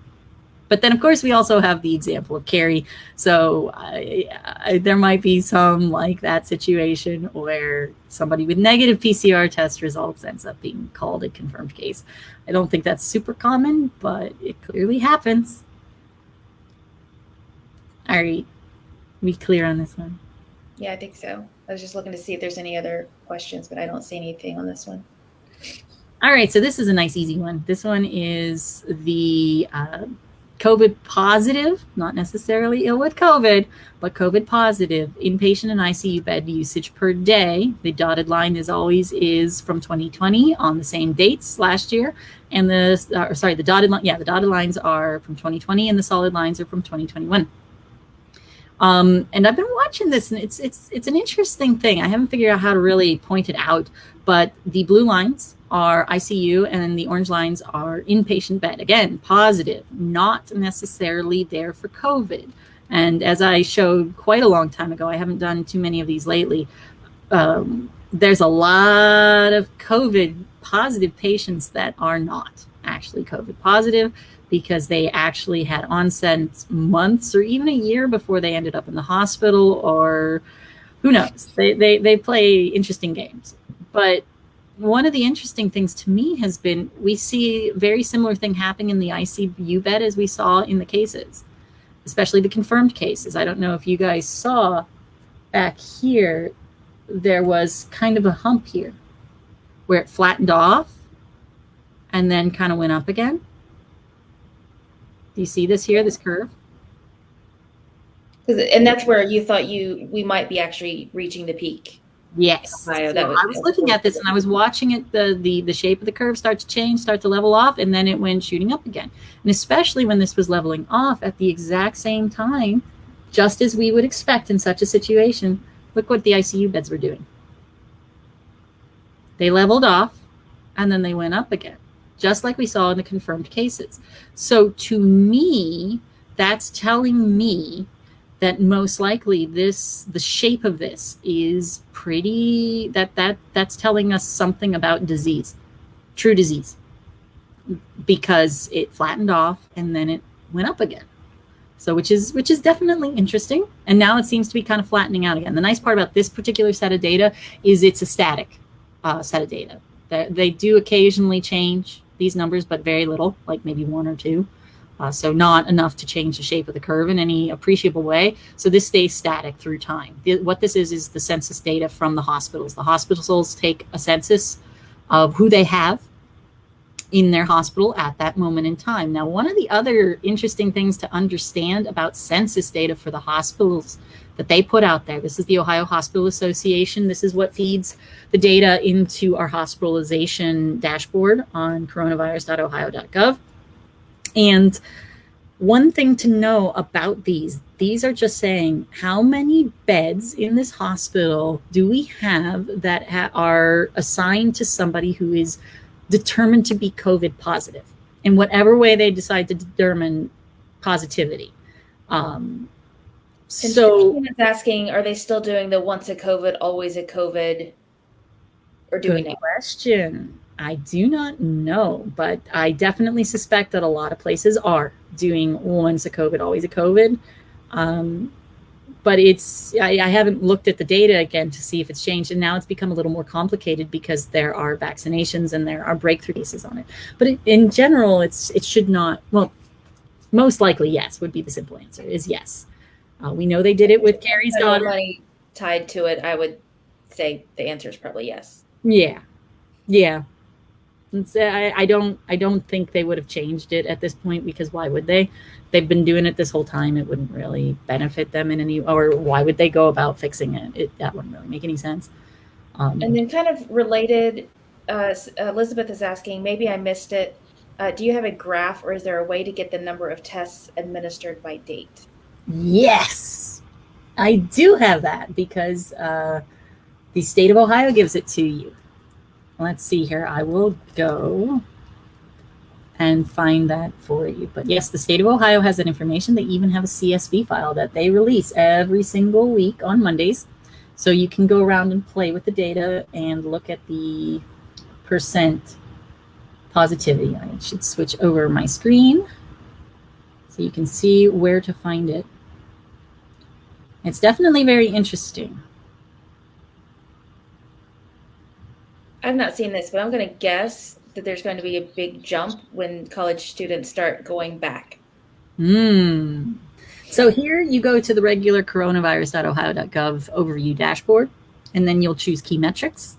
But then, of course, we also have the example of Carrie. So there might be some like that situation where somebody with negative PCR test results ends up being called a confirmed case. I don't think that's super common, but it clearly happens. All right. We clear on this one? Yeah, I think so. I was just looking to see if there's any other questions, but I don't see anything on this one. All right. So this is a nice, easy one. This one is the COVID positive, not necessarily ill with COVID, but COVID positive inpatient and ICU bed usage per day. The dotted line is from 2020 on the same dates last year, and the dotted line, the dotted lines are from 2020, and the solid lines are from 2021. And I've been watching this, and it's an interesting thing. I haven't figured out how to really point it out, but the blue lines are ICU and the orange lines are inpatient bed. Again, positive, not necessarily there for COVID. And as I showed quite a long time ago, I haven't done too many of these lately. There's a lot of COVID positive patients that are not actually COVID positive because they actually had onset months or even a year before they ended up in the hospital, or who knows. They play interesting games. But one of the interesting things to me has been we see a very similar thing happening in the ICU bed as we saw in the cases, especially the confirmed cases. I don't know if you guys saw back here, there was kind of a hump here where it flattened off and then kind of went up again. Do you see this here, this curve? And that's where you thought we might be actually reaching the peak. Yes. So I was looking at this and I was watching it, the shape of the curve start to change, start to level off, and then it went shooting up again. And especially when this was leveling off at the exact same time, just as we would expect in such a situation, look what the ICU beds were doing. They leveled off and then they went up again. just like we saw in the confirmed cases. So to me, that's telling me that most likely the shape of this is pretty, that's telling us something about disease, true disease, because it flattened off and then it went up again. So which is definitely interesting. And now it seems to be kind of flattening out again. The nice part about this particular set of data is it's a static set of data. They do occasionally change these numbers, but very little, like maybe 1 or 2. So not enough to change the shape of the curve in any appreciable way. So this stays static through time. What this is the census data from the hospitals. The hospitals take a census of who they have in their hospital at that moment in time. Now, one of the other interesting things to understand about census data for the hospitals that they put out there, this is the Ohio Hospital Association. This is what feeds the data into our hospitalization dashboard on coronavirus.ohio.gov. And one thing to know about these are just saying how many beds in this hospital do we have that are assigned to somebody who is determined to be COVID positive in whatever way they decide to determine positivity. So is asking, are they still doing the once a COVID, always a COVID, or do we know? Question. I do not know, but I definitely suspect that a lot of places are doing once a COVID, always a COVID. But I haven't looked at the data again to see if it's changed. And now it's become a little more complicated because there are vaccinations and there are breakthrough cases on it. But in general, it should not, well, most likely, yes, would be the simple answer is yes. We know they did it with Carrie's daughter. Money tied to it, I would say the answer is probably yes. Yeah. Yeah. I don't think they would have changed it at this point, because why would they? They've been doing it this whole time. It wouldn't really benefit them in any, or why would they go about fixing it? That wouldn't really make any sense. And then kind of related, Elizabeth is asking, maybe I missed it. Do you have a graph, or is there a way to get the number of tests administered by date? Yes, I do have that, because the state of Ohio gives it to you. Let's see here. I will go and find that for you. But yes, the state of Ohio has that information. They even have a CSV file that they release every single week on Mondays. So you can go around and play with the data and look at the percent positivity. I should switch over my screen so you can see where to find it. It's definitely very interesting. I've not seen this, but I'm going to guess that there's going to be a big jump when college students start going back. So here you go to the regular coronavirus.ohio.gov overview dashboard, and then you'll choose key metrics,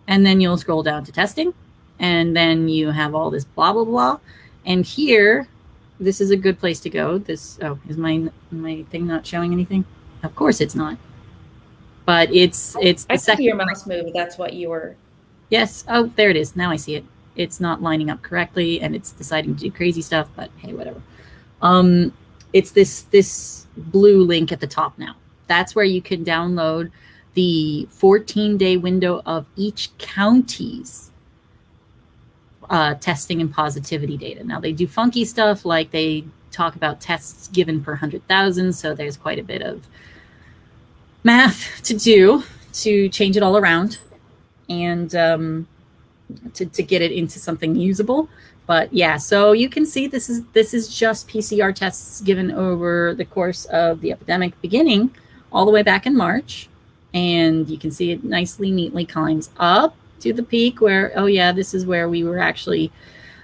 and then you'll scroll down to testing, and then you have all this blah, blah, blah. And here, this is a good place to go. This, oh, is my thing not showing anything? Of course it's not. But it's the I second. see your mouse move. That's what you were. Yes. Oh, there it is. Now I see it. It's not lining up correctly, and it's deciding to do crazy stuff, but hey, whatever. It's this blue link at the top now. That's where you can download the 14-day window of each county's testing and positivity data. Now, they do funky stuff, like they talk about tests given per 100,000, so there's quite a bit of math to do to change it all around and to get it into something usable. But yeah, so you can see this is just PCR tests given over the course of the epidemic, beginning all the way back in March. And you can see it nicely, neatly climbs up to the peak where, oh yeah, this is where we were actually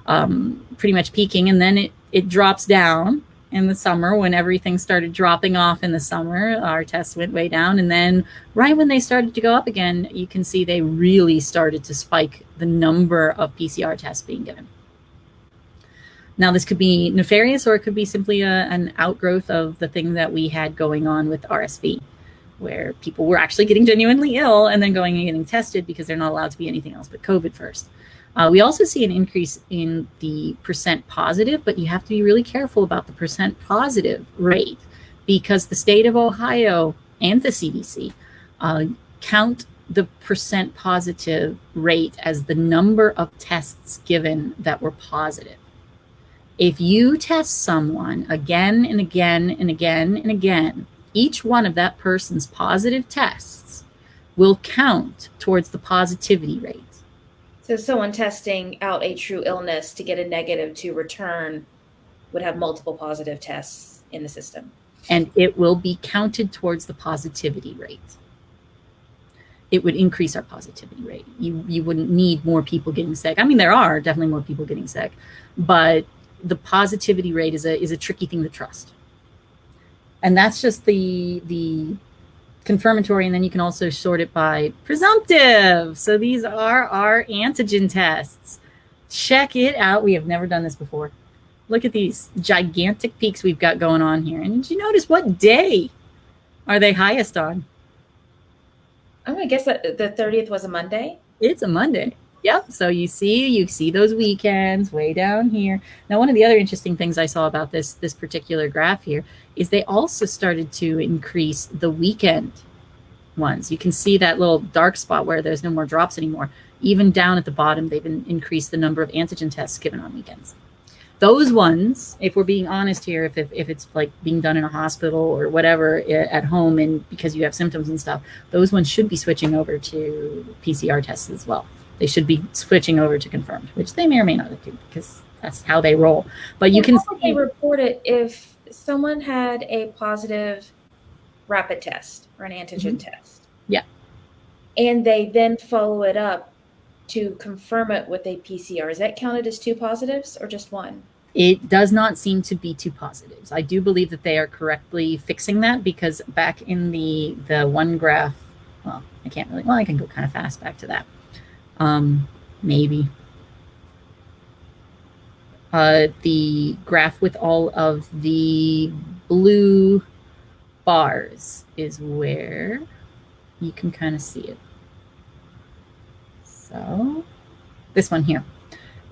pretty much peaking. And then it drops down in the summer. When everything started dropping off in the summer, our tests went way down. And then right when they started to go up again, you can see they really started to spike the number of PCR tests being given. Now, this could be nefarious, or it could be simply an outgrowth of the thing that we had going on with RSV, where people were actually getting genuinely ill and then going and getting tested because they're not allowed to be anything else but COVID first. We also see an increase in the percent positive, but you have to be really careful about the percent positive rate, because the state of Ohio and the CDC count the percent positive rate as the number of tests given that were positive. If you test someone again and again and again and again, each one of that person's positive tests will count towards the positivity rate. So someone testing out a true illness to get a negative to return would have multiple positive tests in the system. And it will be counted towards the positivity rate. It would increase our positivity rate. You wouldn't need more people getting sick. I mean, there are definitely more people getting sick, but the positivity rate is a tricky thing to trust. And that's just the confirmatory, and then you can also sort it by presumptive. So these are our antigen tests. Check it out. We have never done this before. Look at these gigantic peaks we've got going on here. And did you notice what day are they highest on? I'm going to guess that the 30th was a Monday. It's a Monday. Yep. So you see those weekends way down here. Now, one of the other interesting things I saw about this particular graph here is they also started to increase the weekend ones. You can see that little dark spot where there's no more drops anymore. Even down at the bottom, they've increased the number of antigen tests given on weekends. Those ones, if we're being honest here, if it's like being done in a hospital or whatever at home and because you have symptoms and stuff, those ones should be switching over to PCR tests as well. They should be switching over to confirmed, which they may or may not do because that's how they roll. But you can see they report it if someone had a positive rapid test or an antigen test. Yeah. And they then follow it up to confirm it with a PCR. Is that counted as two positives or just one? It does not seem to be two positives. I do believe that they are correctly fixing that because back in the one graph, well, I can go kind of fast back to that. Maybe. The graph with all of the blue bars is where you can kind of see it. So this one here.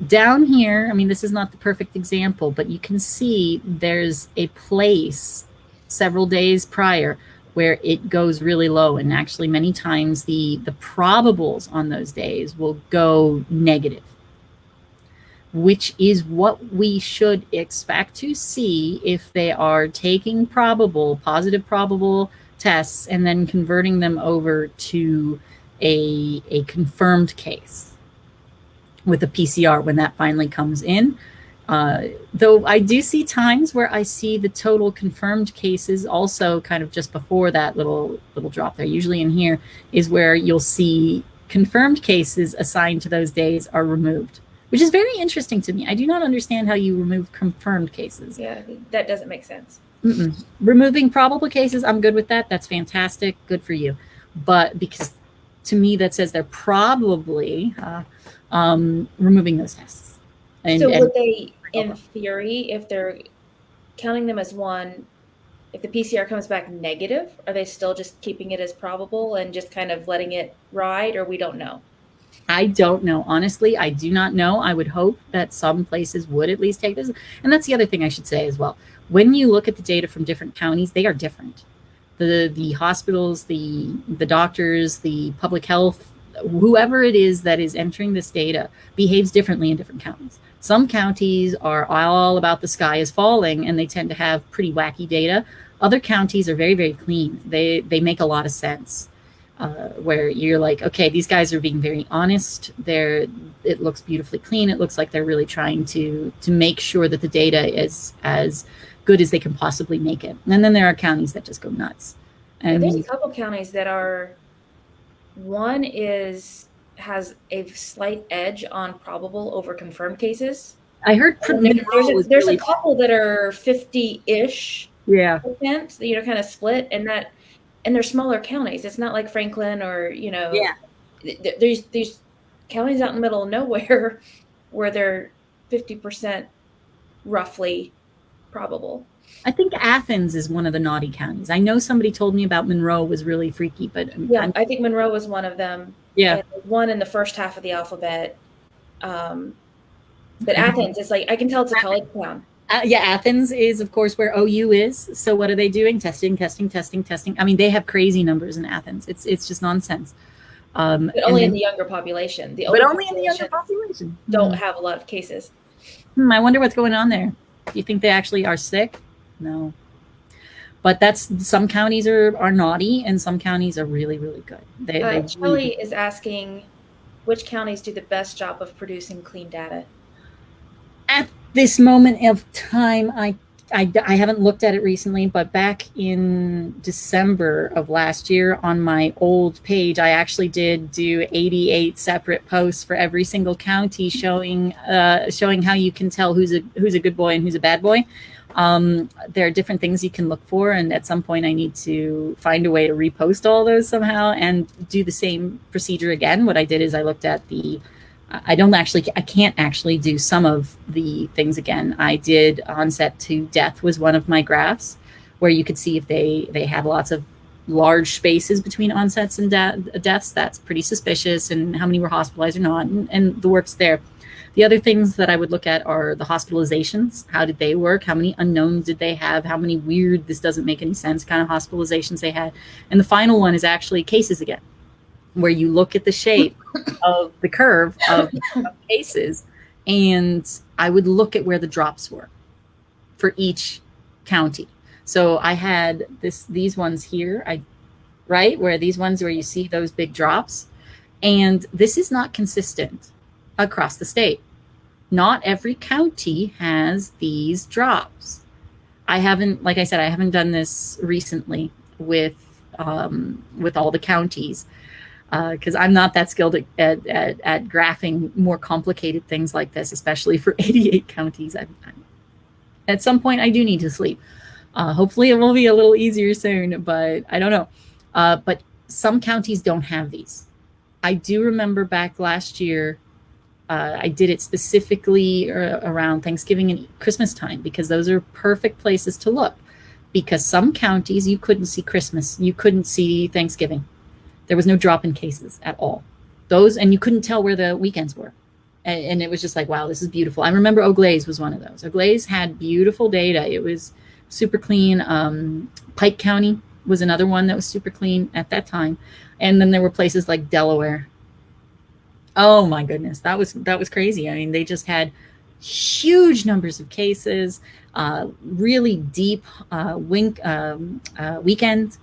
Down here, I mean, this is not the perfect example, but you can see there's a place several days prior where it goes really low. And actually many times the probables on those days will go negative, which is what we should expect to see if they are taking positive probable tests and then converting them over to a confirmed case with a PCR when that finally comes in. Though I do see times where I see the total confirmed cases also kind of just before that little drop there. Usually in here is where you'll see confirmed cases assigned to those days are removed, which is very interesting to me. I do not understand how you remove confirmed cases. Yeah, that doesn't make sense. Removing probable cases, I'm good with that. That's fantastic. Good for you. But because to me that says they're probably removing those tests. So would they, in theory, if they're counting them as one, if the PCR comes back negative, are they still just keeping it as probable and just kind of letting it ride, or we don't know? I don't know. Honestly, I do not know. I would hope that some places would at least take this. And that's the other thing I should say as well. When you look at the data from different counties, they are different. The hospitals, the doctors, the public health, whoever it is that is entering this data behaves differently in different counties. Some counties are all about the sky is falling and they tend to have pretty wacky data. Other counties are very, very clean. They make a lot of sense. Where you're like, okay, these guys are being very honest. It looks beautifully clean. It looks like they're really trying to make sure that the data is as good as they can possibly make it. And then there are counties that just go nuts. And there's a couple counties that are, one has a slight edge on probable over confirmed cases. I heard there's a couple that are 50-ish percent, kind of split, and they're smaller counties. It's not like Franklin or, there's these counties out in the middle of nowhere where they're 50% roughly probable. I think Athens is one of the naughty counties. I know somebody told me about Monroe was really freaky, but I think Monroe was one of them. Yeah. One in the first half of the alphabet. But Athens is like, I can tell it's a college town. Athens is, of course, where OU is. So what are they doing? Testing. I mean, they have crazy numbers in Athens. It's just nonsense. But only in the younger population. The older but only in the younger population. don't have a lot of cases. I wonder what's going on there. Do you think they actually are sick? No. But some counties are naughty and some counties are really, really good. Kelly is asking, which counties do the best job of producing clean data? At this moment of time, I haven't looked at it recently, but back in December of last year on my old page, I actually did do 88 separate posts for every single county showing how you can tell who's a good boy and who's a bad boy. There are different things you can look for, and at some point I need to find a way to repost all those somehow and do the same procedure again. What I did is I looked at I can't actually do some of the things again. I did onset to death was one of my graphs where you could see if they had lots of large spaces between onsets and deaths. That's pretty suspicious, and how many were hospitalized or not, and the work's there. The other things that I would look at are the hospitalizations. How did they work? How many unknowns did they have? How many weird, this doesn't make any sense kind of hospitalizations they had? And the final one is actually cases again, where you look at the shape of the curve of cases, and I would look at where the drops were for each county. So I had these ones here, where these ones where you see those big drops, and this is not consistent across the state. Not every county has these drops. Like I said, I haven't done this recently with all the counties because I'm not that skilled at graphing more complicated things like this, especially for 88 counties. At some point, I do need to sleep. Hopefully, it will be a little easier soon, but I don't know. But some counties don't have these. I do remember back last year, I did it specifically around Thanksgiving and Christmas time because those are perfect places to look. Because some counties, you couldn't see Christmas, you couldn't see Thanksgiving. There was no drop in cases at all. And you couldn't tell where the weekends were. And it was just like, wow, this is beautiful. I remember Eau Glaise was one of those. Eau Glaise had beautiful data. It was super clean. Pike County was another one that was super clean at that time. And then there were places like Delaware. Oh my goodness, that was crazy. I mean, they just had huge numbers of cases, really deep weekend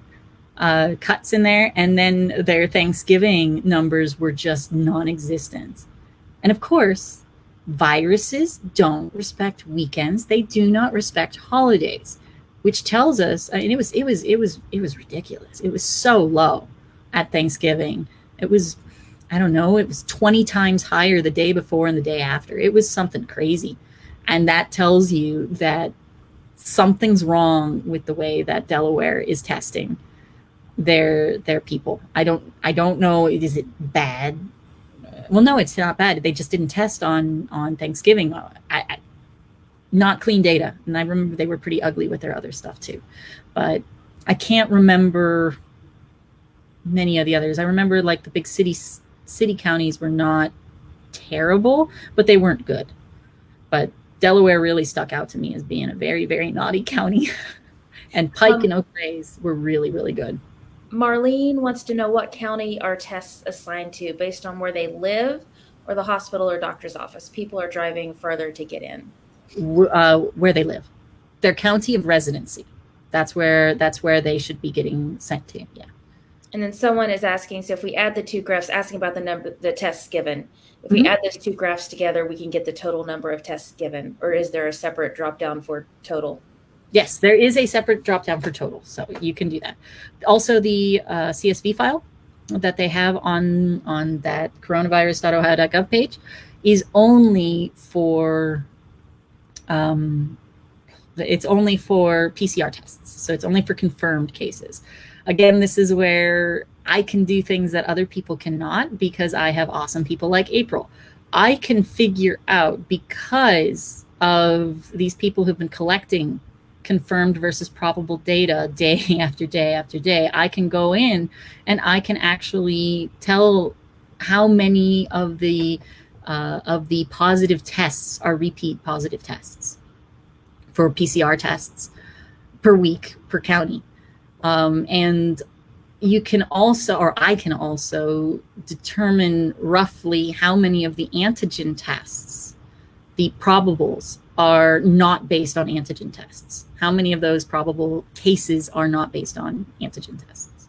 cuts in there, and then their Thanksgiving numbers were just non-existent. And of course, viruses don't respect weekends. They do not respect holidays, which tells us, I mean, it was ridiculous. It was so low at Thanksgiving. It was, I don't know, it was 20 times higher the day before and the day after. It was something crazy. And that tells you that something's wrong with the way that Delaware is testing their people. I don't know, is it bad? Well, no, it's not bad. They just didn't test on Thanksgiving. Not clean data. And I remember they were pretty ugly with their other stuff too. But I can't remember many of the others. I remember like the big city counties were not terrible, but they weren't good. But Delaware really stuck out to me as being a very, very naughty county. And Pike and Eau Glaise were really, really good. Marlene wants to know what county are tests assigned to based on where they live or the hospital or doctor's office. People are driving further to get in. Where they live. Their county of residency. That's where they should be getting sent to. Yeah. And then someone is asking, so if we add the two graphs, asking about the tests given, if we add those two graphs together, we can get the total number of tests given, or is there a separate drop down for total? Yes, there is a separate drop down for total, so you can do that. Also, the CSV file that they have on that coronavirus.ohio.gov page is only for it's only for PCR tests, so it's only for confirmed cases. Again, this is where I can do things that other people cannot because I have awesome people like April. I can figure out, because of these people who've been collecting confirmed versus probable data day after day after day, I can go in and I can actually tell how many of the positive tests are repeat positive tests for PCR tests per week per county. And you can also, or I can also determine roughly how many of the antigen tests, the probables, are not based on antigen tests. How many of those probable cases are not based on antigen tests?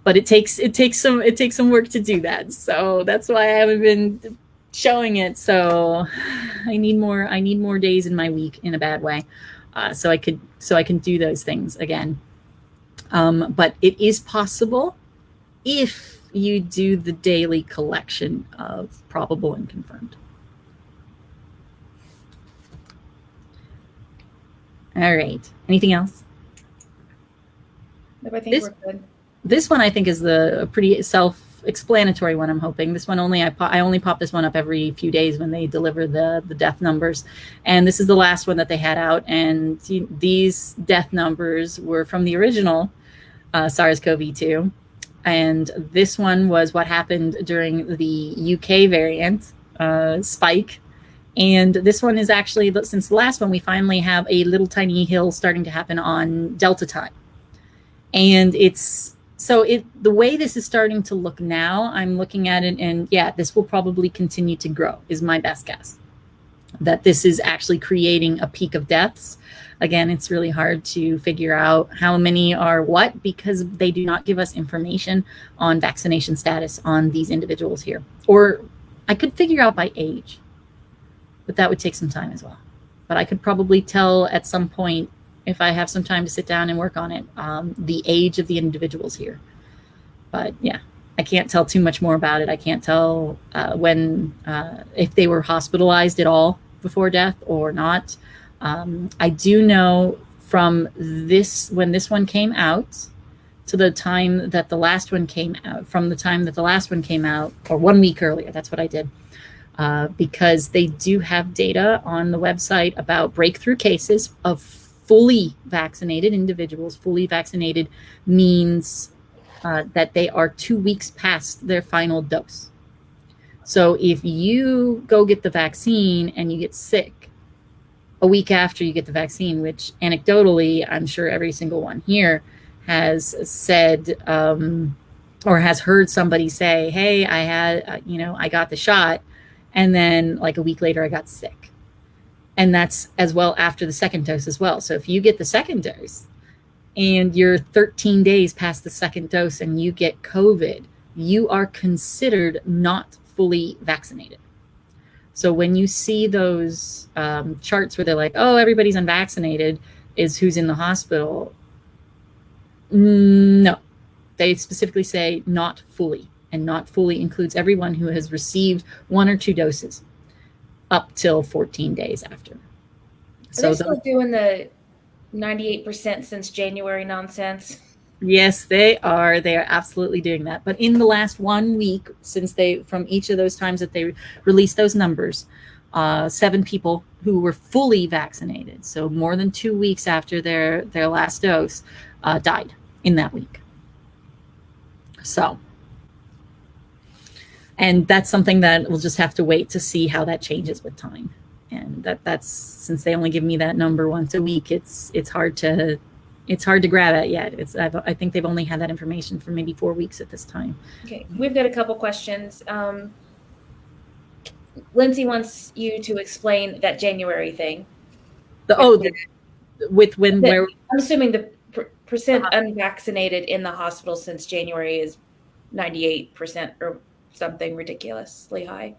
But it takes some work to do that. So that's why I haven't been showing it. So I need more days in my week, in a bad way, so I can do those things again. But it is possible if you do the daily collection of probable and confirmed. All right. Anything else? No, I think we're good. This one I think is a pretty self-explanatory one. I'm hoping this one I only pop this one up every few days when they deliver the death numbers, and this is the last one that they had out. And these death numbers were from the original SARS-CoV-2, and this one was what happened during the UK variant spike. And this one is actually, since the last one, we finally have a little tiny hill starting to happen on Delta time. And the way this is starting to look now, I'm looking at it, and yeah, this will probably continue to grow, is my best guess. That this is actually creating a peak of deaths. Again, it's really hard to figure out how many are what, because they do not give us information on vaccination status on these individuals here. Or I could figure out by age, but that would take some time as well. But I could probably tell at some point, if I have some time to sit down and work on it, the age of the individuals here. But yeah, I can't tell too much more about it. I can't tell if they were hospitalized at all before death or not. I do know from this, when this one came out to the time that the last one came out, from the time that the last one came out, or 1 week earlier, that's what I did. Because they do have data on the website about breakthrough cases of fully vaccinated individuals. Fully vaccinated means that they are 2 weeks past their final dose. So if you go get the vaccine and you get sick a week after you get the vaccine, which anecdotally, I'm sure every single one here has said or has heard somebody say, hey, I had, I got the shot, and then like a week later I got sick. And that's as well after the second dose as well. So if you get the second dose and you're 13 days past the second dose and you get COVID, you are considered not fully vaccinated. So when you see those charts where they're like, oh, everybody's unvaccinated is who's in the hospital, no, they specifically say not fully, and not fully includes everyone who has received 1 or 2 doses up till 14 days after. So they're still doing the 98% since January nonsense. Yes, they are. They are absolutely doing that. But in the last 1 week, since from each of those times that they released those numbers, 7 people who were fully vaccinated, so more than 2 weeks after their last dose, died in that week. So, and that's something that we'll just have to wait to see how that changes with time. And that's since they only give me that number once a week, it's hard to grab at yet. I think they've only had that information for maybe 4 weeks at this time. Okay, we've got a couple questions. Lindsay wants you to explain that January thing. I'm assuming the percent unvaccinated in the hospital since January is 98% or something ridiculously high.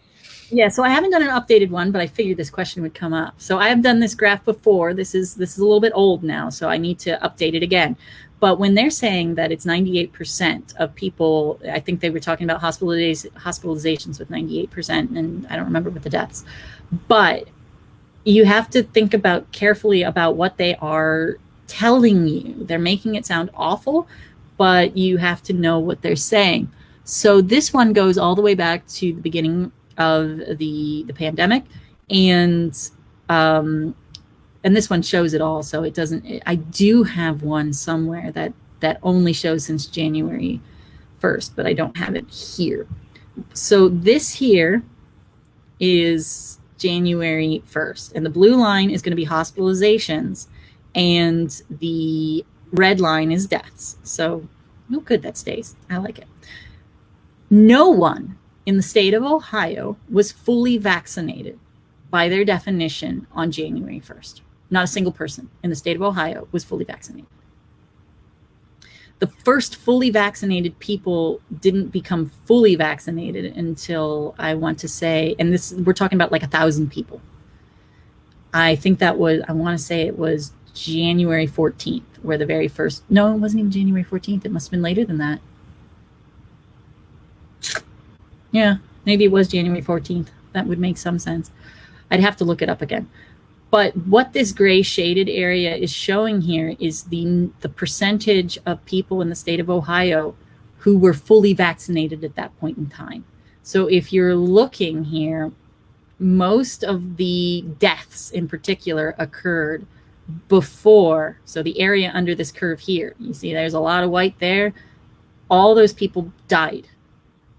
Yeah, so I haven't done an updated one, but I figured this question would come up. So I have done this graph before. This is a little bit old now, so I need to update it again. But when they're saying that it's 98% of people, I think they were talking about hospitalizations with 98%, and I don't remember with the deaths. But you have to think carefully about what they are telling you. They're making it sound awful, but you have to know what they're saying. So this one goes all the way back to the beginning of the pandemic, and this one shows it all. So it doesn't. I do have one somewhere that only shows since January 1st, but I don't have it here. So this here is January 1st, and the blue line is going to be hospitalizations, and the red line is deaths. So No, good, that stays. I like it. No one in the state of Ohio was fully vaccinated by their definition on January 1st. Not a single person in the state of Ohio was fully vaccinated. The first fully vaccinated people didn't become fully vaccinated until, I want to say, and this, we're talking about like 1,000 people. I think that was, I want to say it was January 14th, where the very first, no, it wasn't even January 14th. It must have been later than that. Yeah, maybe it was January 14th. That would make some sense. I'd have to look it up again. But what this gray shaded area is showing here is the percentage of people in the state of Ohio who were fully vaccinated at that point in time. So if you're looking here, most of the deaths in particular occurred before. So the area under this curve here, you see there's a lot of white there. All those people died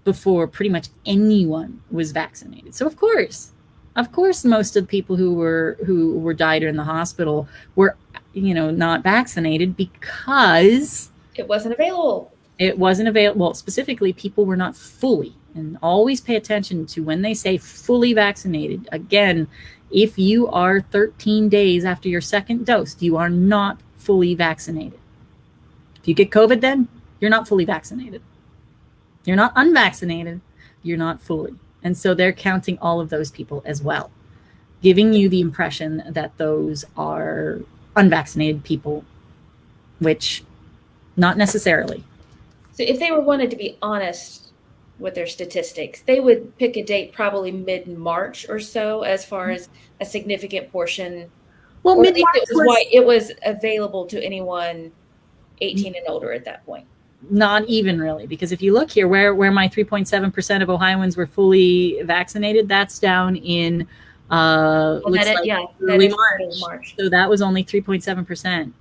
before pretty much anyone was vaccinated. So of course, most of the people who were died or in the hospital were, not vaccinated because it wasn't available. It wasn't available. Well, specifically, people were not fully. And always pay attention to when they say fully vaccinated. Again, if you are 13 days after your second dose, you are not fully vaccinated. If you get COVID, then you're not fully vaccinated. You're not unvaccinated. You're not fully. And so they're counting all of those people as well, giving you the impression that those are unvaccinated people, which not necessarily. So if they were wanted to be honest with their statistics, they would pick a date probably mid-March or so as far as a significant portion. Well, mid-March it was available to anyone 18 and older at that point. Not even really, because if you look here where my 3.7% of Ohioans were fully vaccinated, that's down in early March. So that was only 3.7%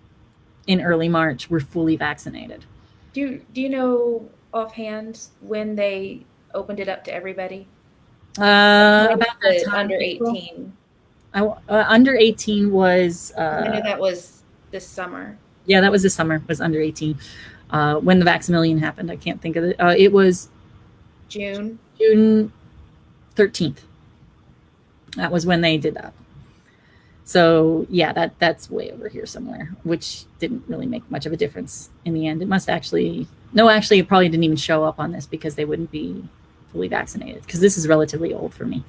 in early March were fully vaccinated. Do you know offhand when they opened it up to everybody? About that time, under 18. Under 18 was. I know that was this summer. Yeah, that was this summer. Was under 18 when the Vaximillion happened. I can't think of it. It was June 13th. That was when they did that. So yeah, that's way over here somewhere, which didn't really make much of a difference in the end. It must actually. No, actually, it probably didn't even show up on this because they wouldn't be fully vaccinated, because this is relatively old for me.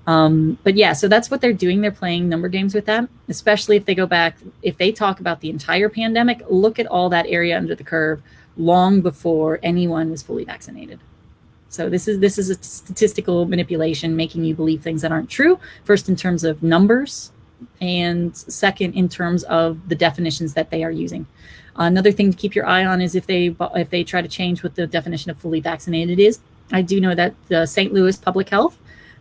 But yeah, so that's what they're doing. They're playing number games with that, especially if they go back, if they talk about the entire pandemic, look at all that area under the curve long before anyone was fully vaccinated. So this is a statistical manipulation, making you believe things that aren't true, first in terms of numbers, and second in terms of the definitions that they are using. Another thing to keep your eye on is if they try to change what the definition of fully vaccinated is. I do know that the St. Louis Public Health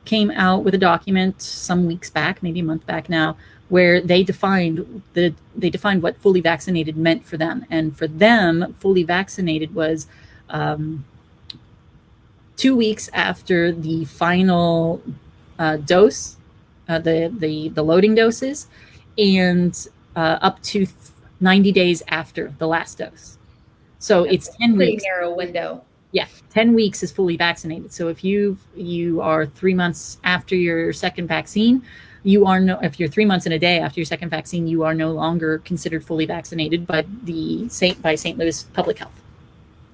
came out with a document some weeks back, maybe a month back now, where they defined what fully vaccinated meant for them. And for them, fully vaccinated was 2 weeks after the final dose, the loading doses, and up to 90 days after the last dose. So it's 10 weeks. Pretty narrow window. Yeah, 10 weeks is fully vaccinated. So if you are 3 months after your second vaccine, if you're 3 months and a day after your second vaccine, you are no longer considered fully vaccinated by St. Louis Public Health.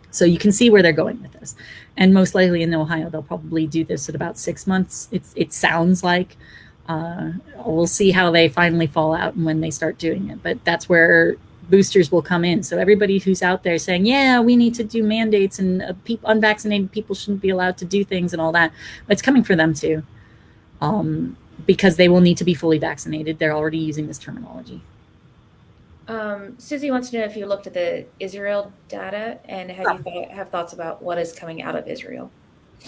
So you can see where they're going with this. And most likely in Ohio, they'll probably do this at about 6 months. It sounds like. We'll see how they finally fall out and when they start doing it. But that's where boosters will come in. So everybody who's out there saying, yeah, we need to do mandates and unvaccinated people shouldn't be allowed to do things and all that, it's coming for them too, because they will need to be fully vaccinated. They're already using this terminology. Susie wants to know if you looked at the Israel data and have thoughts about what is coming out of Israel.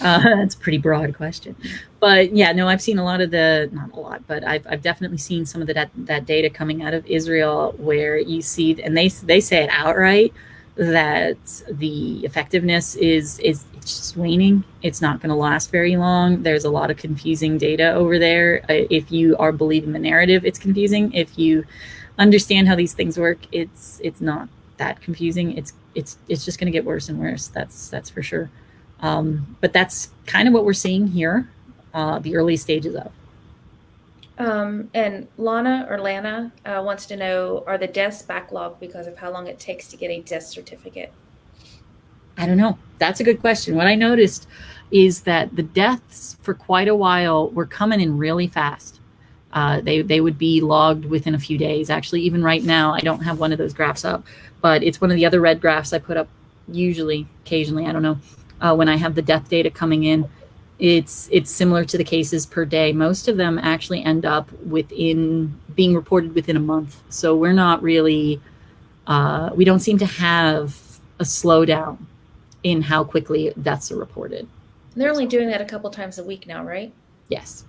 That's a pretty broad question, but yeah, no, I've seen not a lot, but I've definitely seen some of that data coming out of Israel, where you see, and they say it outright, that the effectiveness is just waning. It's not going to last very long. There's a lot of confusing data over there. If you are believing the narrative, it's confusing. If you understand how these things work, it's not that confusing. it's just going to get worse and worse. That's for sure. But that's kind of what we're seeing here, the early stages of. And Lana wants to know, are the deaths backlogged because of how long it takes to get a death certificate? I don't know. That's a good question. What I noticed is that the deaths for quite a while were coming in really fast. They would be logged within a few days. Actually, even right now, I don't have one of those graphs up, but it's one of the other red graphs I put up occasionally, I don't know, when I have the death data coming in. It's similar to the cases per day. Most of them actually end up being reported within a month. So we're not really, we don't seem to have a slowdown in how quickly deaths are reported. They're only doing that a couple times a week now, right? Yes.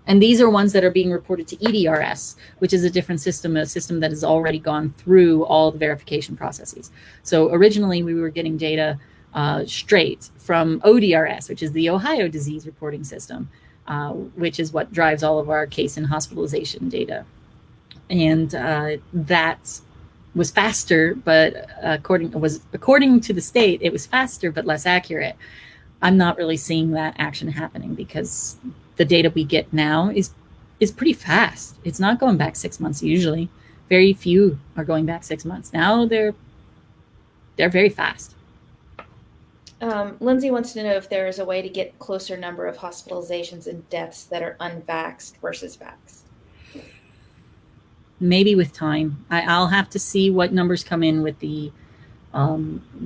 And these are ones that are being reported to EDRS, which is a different system, a system that has already gone through all the verification processes. So originally we were getting data straight from ODRS, which is the Ohio Disease Reporting System, which is what drives all of our case and hospitalization data. And that was faster, but according to the state, it was faster but less accurate. I'm not really seeing that action happening because the data we get now is pretty fast. It's not going back 6 months usually. Very few are going back 6 months. Now they're very fast. Lindsay wants to know if there is a way to get closer number of hospitalizations and deaths that are unvaxxed versus vaxxed. Maybe with time. I'll have to see what numbers come in with the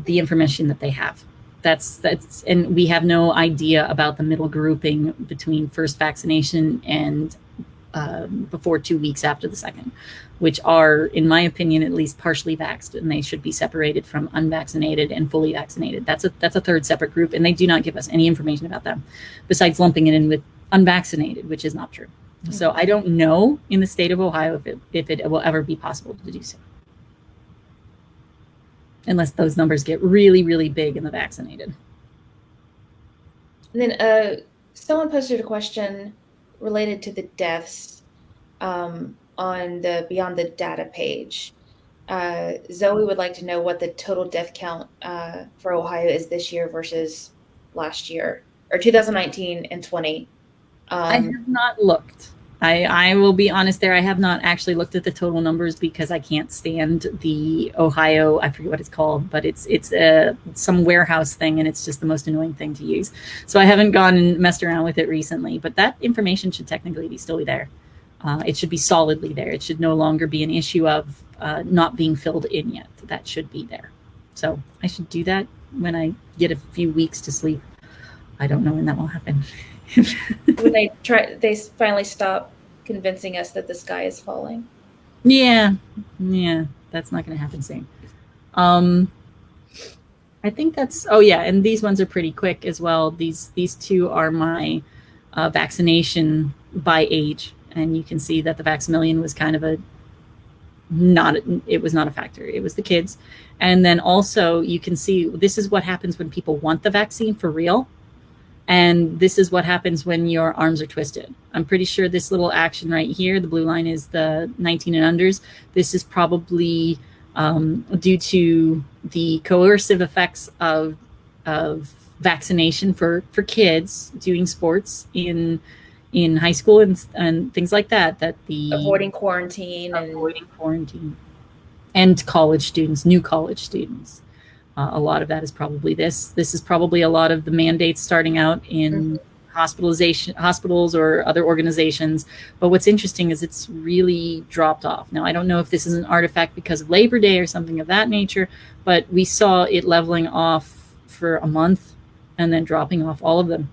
information that they have. That's and we have no idea about the middle grouping between first vaccination and before 2 weeks after the second, which are, in my opinion, at least partially vaxxed, and they should be separated from unvaccinated and fully vaccinated. That's a third separate group, and they do not give us any information about them besides lumping it in with unvaccinated, which is not true. Mm-hmm. So I don't know in the state of Ohio if it will ever be possible to do so, unless those numbers get really, really big in the vaccinated. And then someone posted a question related to the deaths on the Beyond the Data page. Zoe would like to know what the total death count for Ohio is this year versus last year, or 2019 and 20. I have not looked. I will be honest there. I have not actually looked at the total numbers because I can't stand the Ohio, I forget what it's called, but it's some warehouse thing, and it's just the most annoying thing to use. So I haven't gone and messed around with it recently, but that information should technically be still there. It should be solidly there. It should no longer be an issue of not being filled in yet. That should be there. So I should do that when I get a few weeks to sleep. I don't know when that will happen. When they finally stop convincing us that the sky is falling. Yeah, that's not going to happen soon. I think that's. Oh yeah, and these ones are pretty quick as well. These two are my vaccination by age, and you can see that the Vaximillion was kind of it was not a factor. It was the kids, and then also you can see this is what happens when people want the vaccine for real. And this is what happens when your arms are twisted. I'm pretty sure this little action right here, the blue line is the 19 and unders. This is probably due to the coercive effects of vaccination for kids doing sports in high school and things like that. Avoiding quarantine and college students, new college students. A lot of that is probably this. This is probably a lot of the mandates starting out in hospitals or other organizations. But what's interesting is it's really dropped off. Now, I don't know if this is an artifact because of Labor Day or something of that nature, but we saw it leveling off for a month and then dropping off all of them.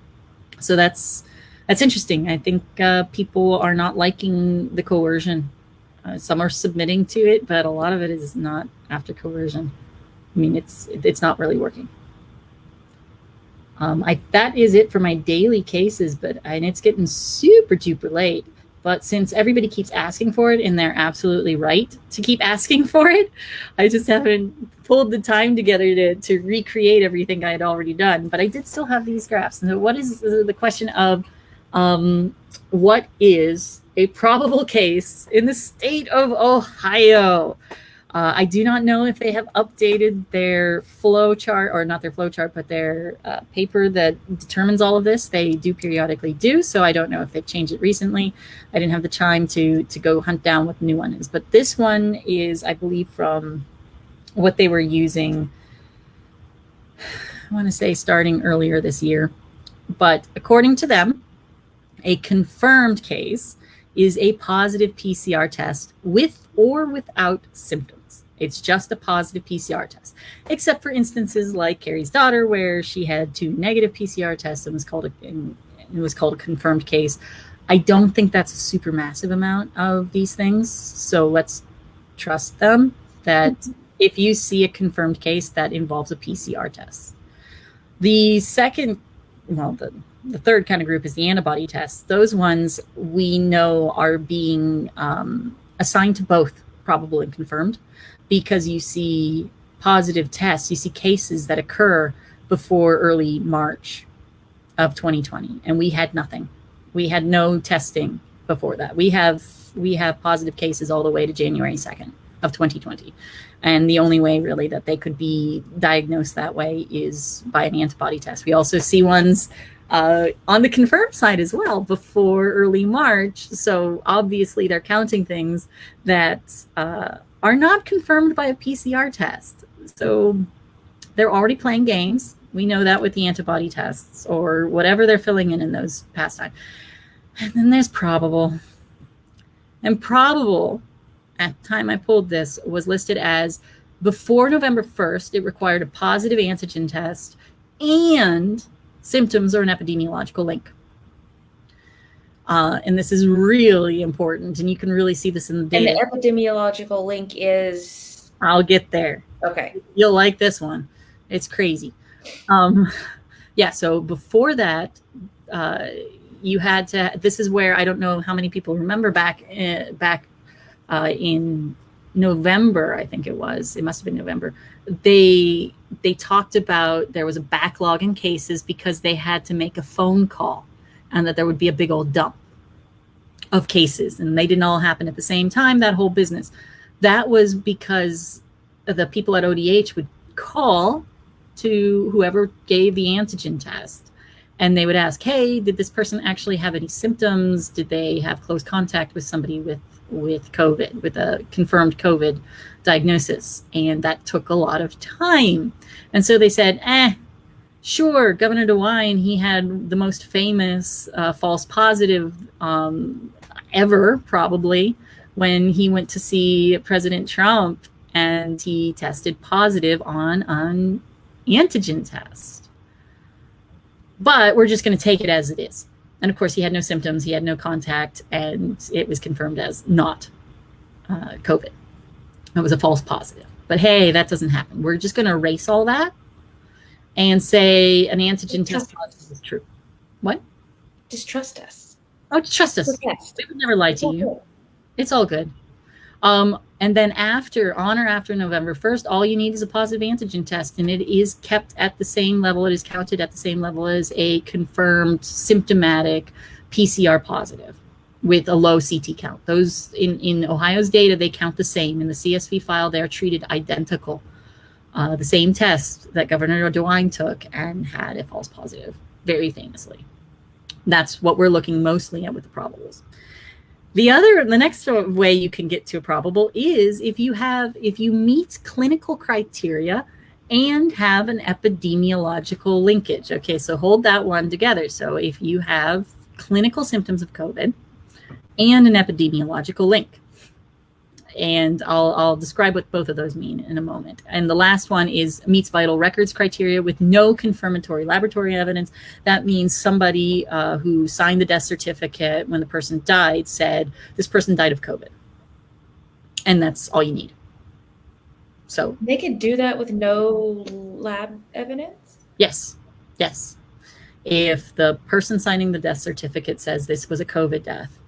So that's interesting. I think people are not liking the coercion. Some are submitting to it, but a lot of it is not after coercion. I mean, it's not really working. That is it for my daily cases, and it's getting super duper late. But since everybody keeps asking for it, and they're absolutely right to keep asking for it, I just haven't pulled the time together to recreate everything I had already done. But I did still have these graphs. And what is the question of what is a probable case in the state of Ohio? I do not know if they have updated their flow chart, or not their flow chart, but their paper that determines all of this. They do periodically do, so I don't know if they've changed it recently. I didn't have the time to go hunt down what the new one is. But this one is, I believe, from what they were using, I want to say starting earlier this year. But according to them, a confirmed case is a positive PCR test with or without symptoms. It's just a positive PCR test, except for instances like Carrie's daughter, where she had 2 negative PCR tests and it was called a confirmed case. I don't think that's a super massive amount of these things, so let's trust them that if you see a confirmed case, that involves a PCR test. The second, well, the third kind of group is the antibody tests. Those ones we know are being assigned to both probable and confirmed, because you see positive tests, you see cases that occur before early March of 2020, and we had nothing. We had no testing before that. We have positive cases all the way to January 2nd of 2020. And the only way really that they could be diagnosed that way is by an antibody test. We also see ones on the confirmed side as well before early March. So obviously they're counting things that are not confirmed by a PCR test. So they're already playing games. We know that with the antibody tests or whatever they're filling in those past time. And then there's probable. And probable, at the time I pulled this, was listed as before November 1st, it required a positive antigen test and symptoms or an epidemiological link. And this is really important, and you can really see this in the data. And the epidemiological link is? I'll get there. Okay. You'll like this one. It's crazy. Yeah, so before that, you had to, this is where, I don't know how many people remember back in November, I think it was, it must have been November, they talked about there was a backlog in cases because they had to make a phone call and that there would be a big old dump of cases, and they didn't all happen at the same time, that whole business. That was because the people at ODH would call to whoever gave the antigen test, and they would ask, hey, did this person actually have any symptoms? Did they have close contact with somebody with COVID, with a confirmed COVID diagnosis? And that took a lot of time. And so they said, sure, Governor DeWine, he had the most famous false positive ever, probably, when he went to see President Trump and he tested positive on an antigen test. But we're just going to take it as it is. And of course, he had no symptoms, he had no contact, and it was confirmed as not COVID. It was a false positive. But hey, that doesn't happen. We're just going to erase all that and say an antigen test positive is true. What? Just trust us. Oh, just trust us. We would never lie to you. It's all good. And then on or after November 1st, all you need is a positive antigen test, and it is kept at the same level. It is counted at the same level as a confirmed symptomatic PCR positive with a low CT count. Those in Ohio's data, they count the same. In the CSV file, they're treated identical. The same test that Governor DeWine took and had a false positive, very famously. That's what we're looking mostly at with the probables. The next way you can get to a probable is if you meet clinical criteria and have an epidemiological linkage. Okay, so hold that one together. So if you have clinical symptoms of COVID and an epidemiological link, and I'll describe what both of those mean in a moment. And the last one is meets vital records criteria with no confirmatory laboratory evidence. That means somebody who signed the death certificate when the person died said, this person died of COVID. And that's all you need. So they could do that with no lab evidence? Yes. If the person signing the death certificate says this was a COVID death,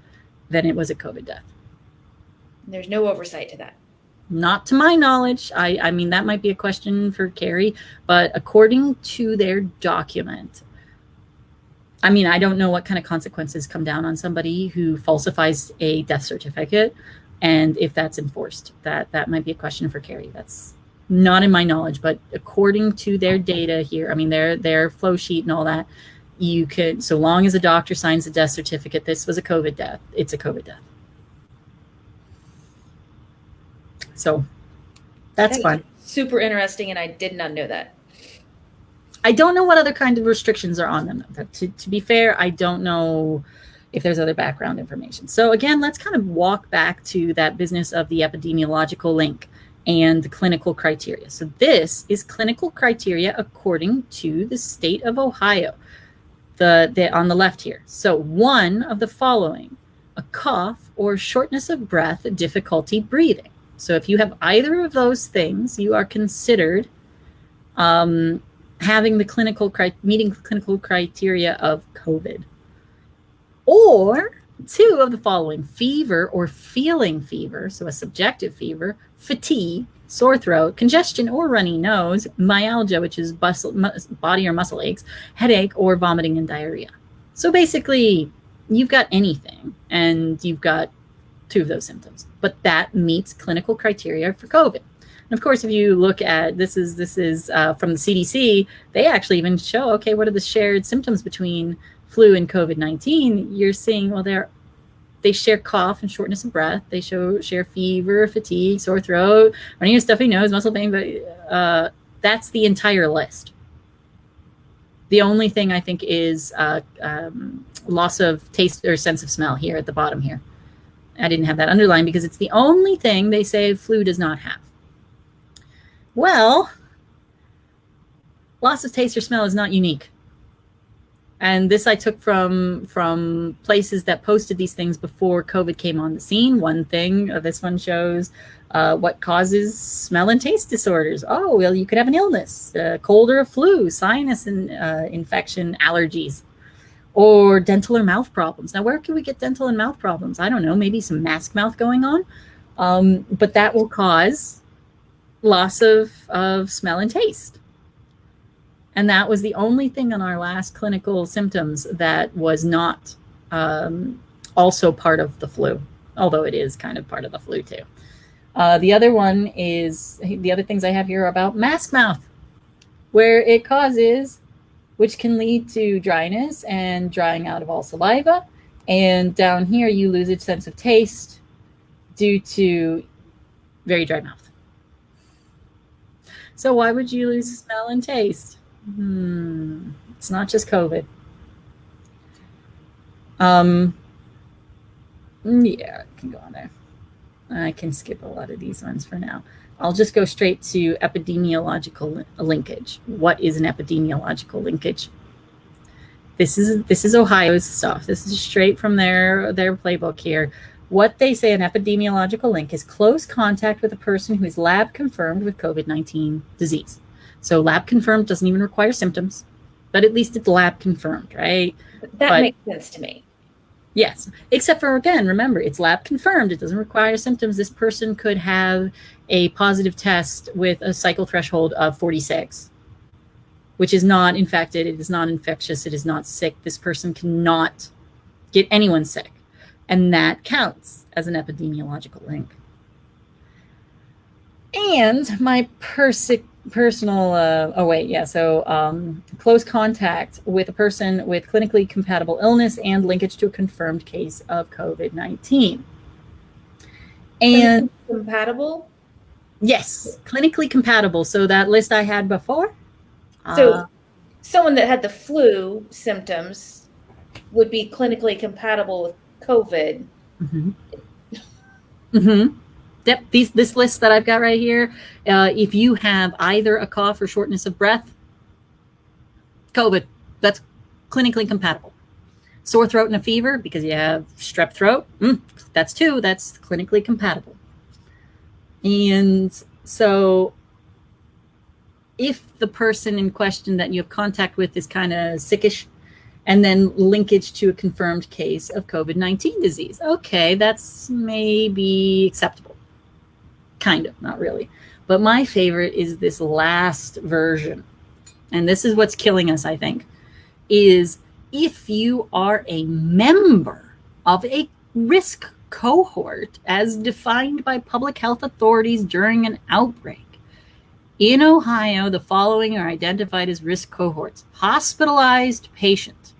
then it was a COVID death. There's no oversight to that. Not to my knowledge. I mean, that might be a question for Carrie, but according to their document, I mean, I don't know what kind of consequences come down on somebody who falsifies a death certificate, and if that's enforced. That might be a question for Carrie. That's not in my knowledge, but according to their data here, I mean, their flow sheet and all that, you could, so long as a doctor signs a death certificate, this was a COVID death, it's a COVID death. So that's fine. Super interesting, and I did not know that. I don't know what other kind of restrictions are on them. To be fair, I don't know if there's other background information. So again, let's kind of walk back to that business of the epidemiological link and the clinical criteria. So this is clinical criteria according to the state of Ohio, the on the left here. So one of the following: a cough or shortness of breath, difficulty breathing. So if you have either of those things, you are considered having the meeting clinical criteria of COVID. Or two of the following: fever or feeling fever, so a subjective fever, fatigue, sore throat, congestion or runny nose, myalgia, which is body or muscle aches, headache, or vomiting and diarrhea. So basically, you've got anything, and you've got two of those symptoms, but that meets clinical criteria for COVID. And of course, if you look at this is from the CDC, they actually even show, okay, what are the shared symptoms between flu and COVID-19? You're seeing, well, they share cough and shortness of breath. They share fever, fatigue, sore throat, running a stuffy nose, muscle pain, but that's the entire list. The only thing I think is loss of taste or sense of smell here at the bottom here. I didn't have that underlined because it's the only thing they say flu does not have. Well, loss of taste or smell is not unique. And this I took from places that posted these things before COVID came on the scene. One thing, this one shows what causes smell and taste disorders. Oh, well, you could have an illness, cold or a flu, sinus infection, allergies, or dental or mouth problems. Now, where can we get dental and mouth problems? I don't know, maybe some mask mouth going on, but that will cause loss of smell and taste. And that was the only thing on our last clinical symptoms that was not also part of the flu, although it is kind of part of the flu too. The other one is, the other things I have here are about mask mouth, where it causes, which can lead to dryness and drying out of all saliva. And down here, you lose a sense of taste due to very dry mouth. So why would you lose smell and taste? It's not just COVID. Yeah, I can go on there. I can skip a lot of these ones for now. I'll just go straight to epidemiological linkage. What is an epidemiological linkage? This is Ohio's stuff. This is straight from their playbook here. What they say an epidemiological link is close contact with a person who is lab confirmed with COVID-19 disease. So lab confirmed doesn't even require symptoms, but at least it's lab confirmed, right? That makes sense to me. Yes, except for, again, remember, it's lab confirmed. It doesn't require symptoms. This person could have a positive test with a cycle threshold of 46, which is not infected. It is not infectious. It is not sick. This person cannot get anyone sick. And that counts as an epidemiological link. And my personal, close contact with a person with clinically compatible illness and linkage to a confirmed case of COVID-19. And compatible? Yes, clinically compatible. So that list I had before. So someone that had the flu symptoms would be clinically compatible with COVID. Mm-hmm. Mm-hmm. Yep, this list that I've got right here, if you have either a cough or shortness of breath, COVID, that's clinically compatible. Sore throat and a fever because you have strep throat, that's clinically compatible. And so if the person in question that you have contact with is kind of sickish, and then linkage to a confirmed case of COVID-19 disease, okay, that's maybe acceptable. Kind of, not really. But my favorite is this last version. And this is what's killing us, I think, is if you are a member of a risk cohort as defined by public health authorities during an outbreak. In Ohio, the following are identified as risk cohorts. Hospitalized patient.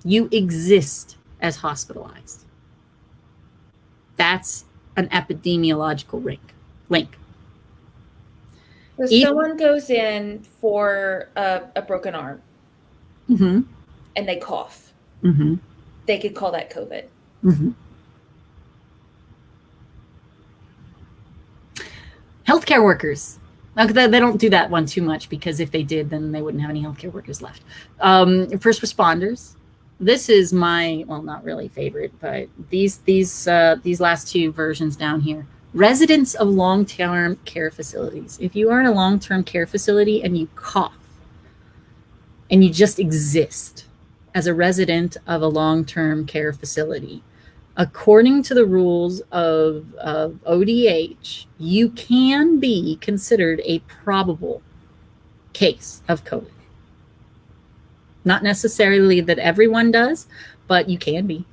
You exist as hospitalized. That's an epidemiological link. So someone goes in for a broken arm mm-hmm. and they cough. Mm-hmm. They could call that COVID. Mm-hmm. Healthcare workers. Now, they don't do that one too much, because if they did, then they wouldn't have any healthcare workers left. First responders. This is my, well, not really favorite, but these last two versions down here. Residents of long-term care facilities. If you are in a long-term care facility and you cough and you just exist as a resident of a long-term care facility, according to the rules of ODH, you can be considered a probable case of COVID. Not necessarily that everyone does, but you can be.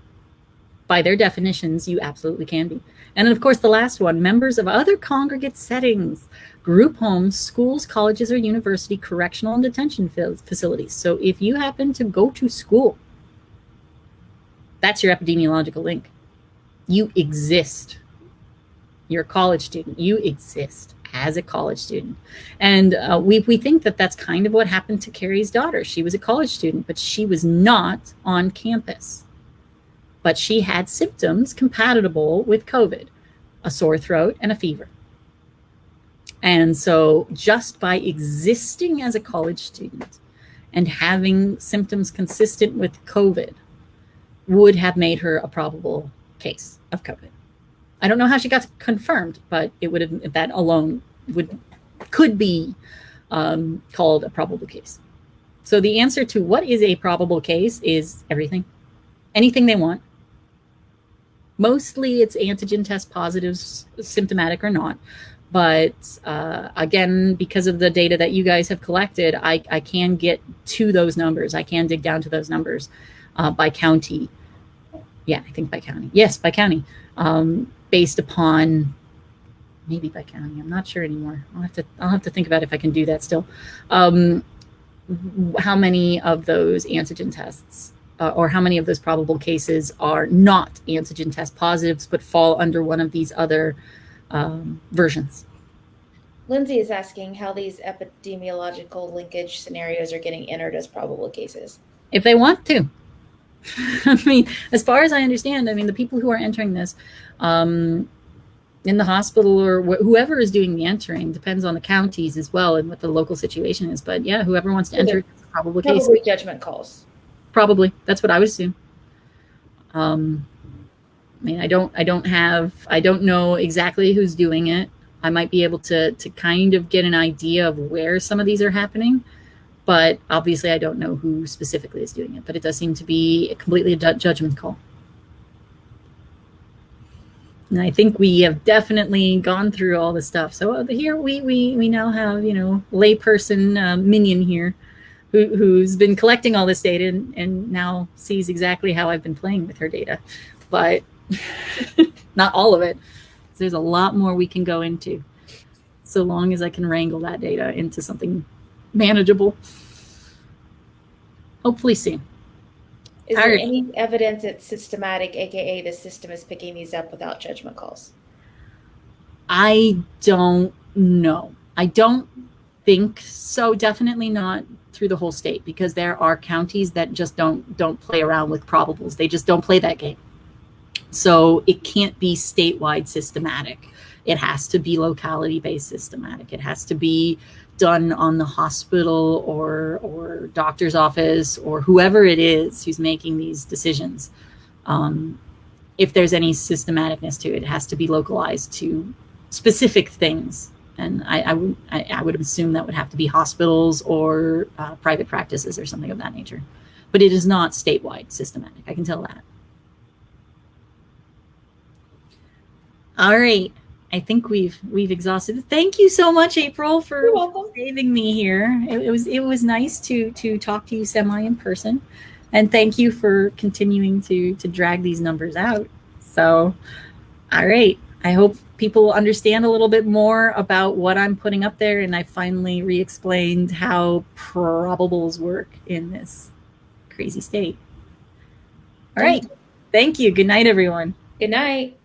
By their definitions, you absolutely can be. And then, of course, the last one, members of other congregate settings, group homes, schools, colleges, or university, correctional and detention facilities. So if you happen to go to school, that's your epidemiological link. You exist. You're a college student. You exist as a college student. And we think that that's kind of what happened to Carrie's daughter. She was a college student, but she was not on campus. But she had symptoms compatible with COVID, a sore throat and a fever. And so just by existing as a college student and having symptoms consistent with COVID would have made her a probable case of COVID. I don't know how she got confirmed, but it would have, that alone could be called a probable case. So the answer to what is a probable case is everything, anything they want. Mostly it's antigen test positives, symptomatic or not. But again, because of the data that you guys have collected, I can get to those numbers. I can dig down to those numbers by county. Yeah, I think by county. Yes, by county. Based upon, maybe by county. I'm not sure anymore. I'll have to think about if I can do that still. How many of those antigen tests or how many of those probable cases are not antigen test positives but fall under one of these other versions? Lindsay is asking how these epidemiological linkage scenarios are getting entered as probable cases. If they want to. I mean, as far as I understand, I mean, the people who are entering this in the hospital or whoever is doing the entering, depends on the counties as well and what the local situation is. But yeah, whoever wants to enter, it's a probable case. Probably judgment calls. Probably. That's what I would assume. I mean, I don't know exactly who's doing it. I might be able to kind of get an idea of where some of these are happening. But obviously, I don't know who specifically is doing it. But it does seem to be completely a judgment call. And I think we have definitely gone through all this stuff. So here we now have, layperson minion here who's been collecting all this data and now sees exactly how I've been playing with her data. But not all of it. So there's a lot more we can go into, so long as I can wrangle that data into something manageable. Hopefully soon. Is there any evidence it's systematic, aka the system is picking these up without judgment calls? I don't know. I don't think so. Definitely not through the whole state, because there are counties that just don't play around with probables. They just don't play that game. So it can't be statewide systematic. It has to be locality-based systematic. It has to be done on the hospital or doctor's office or whoever it is who's making these decisions. If there's any systematicness to it, it has to be localized to specific things. And I would assume that would have to be hospitals or private practices or something of that nature. But it is not statewide systematic. I can tell that. All right. I think we've exhausted. Thank you so much, April, for saving me here. It was nice to talk to you semi in person, and thank you for continuing to drag these numbers out. So, all right. I hope people understand a little bit more about what I'm putting up there, and I finally re-explained how probables work in this crazy state. All right. Thank you. Good night, everyone. Good night.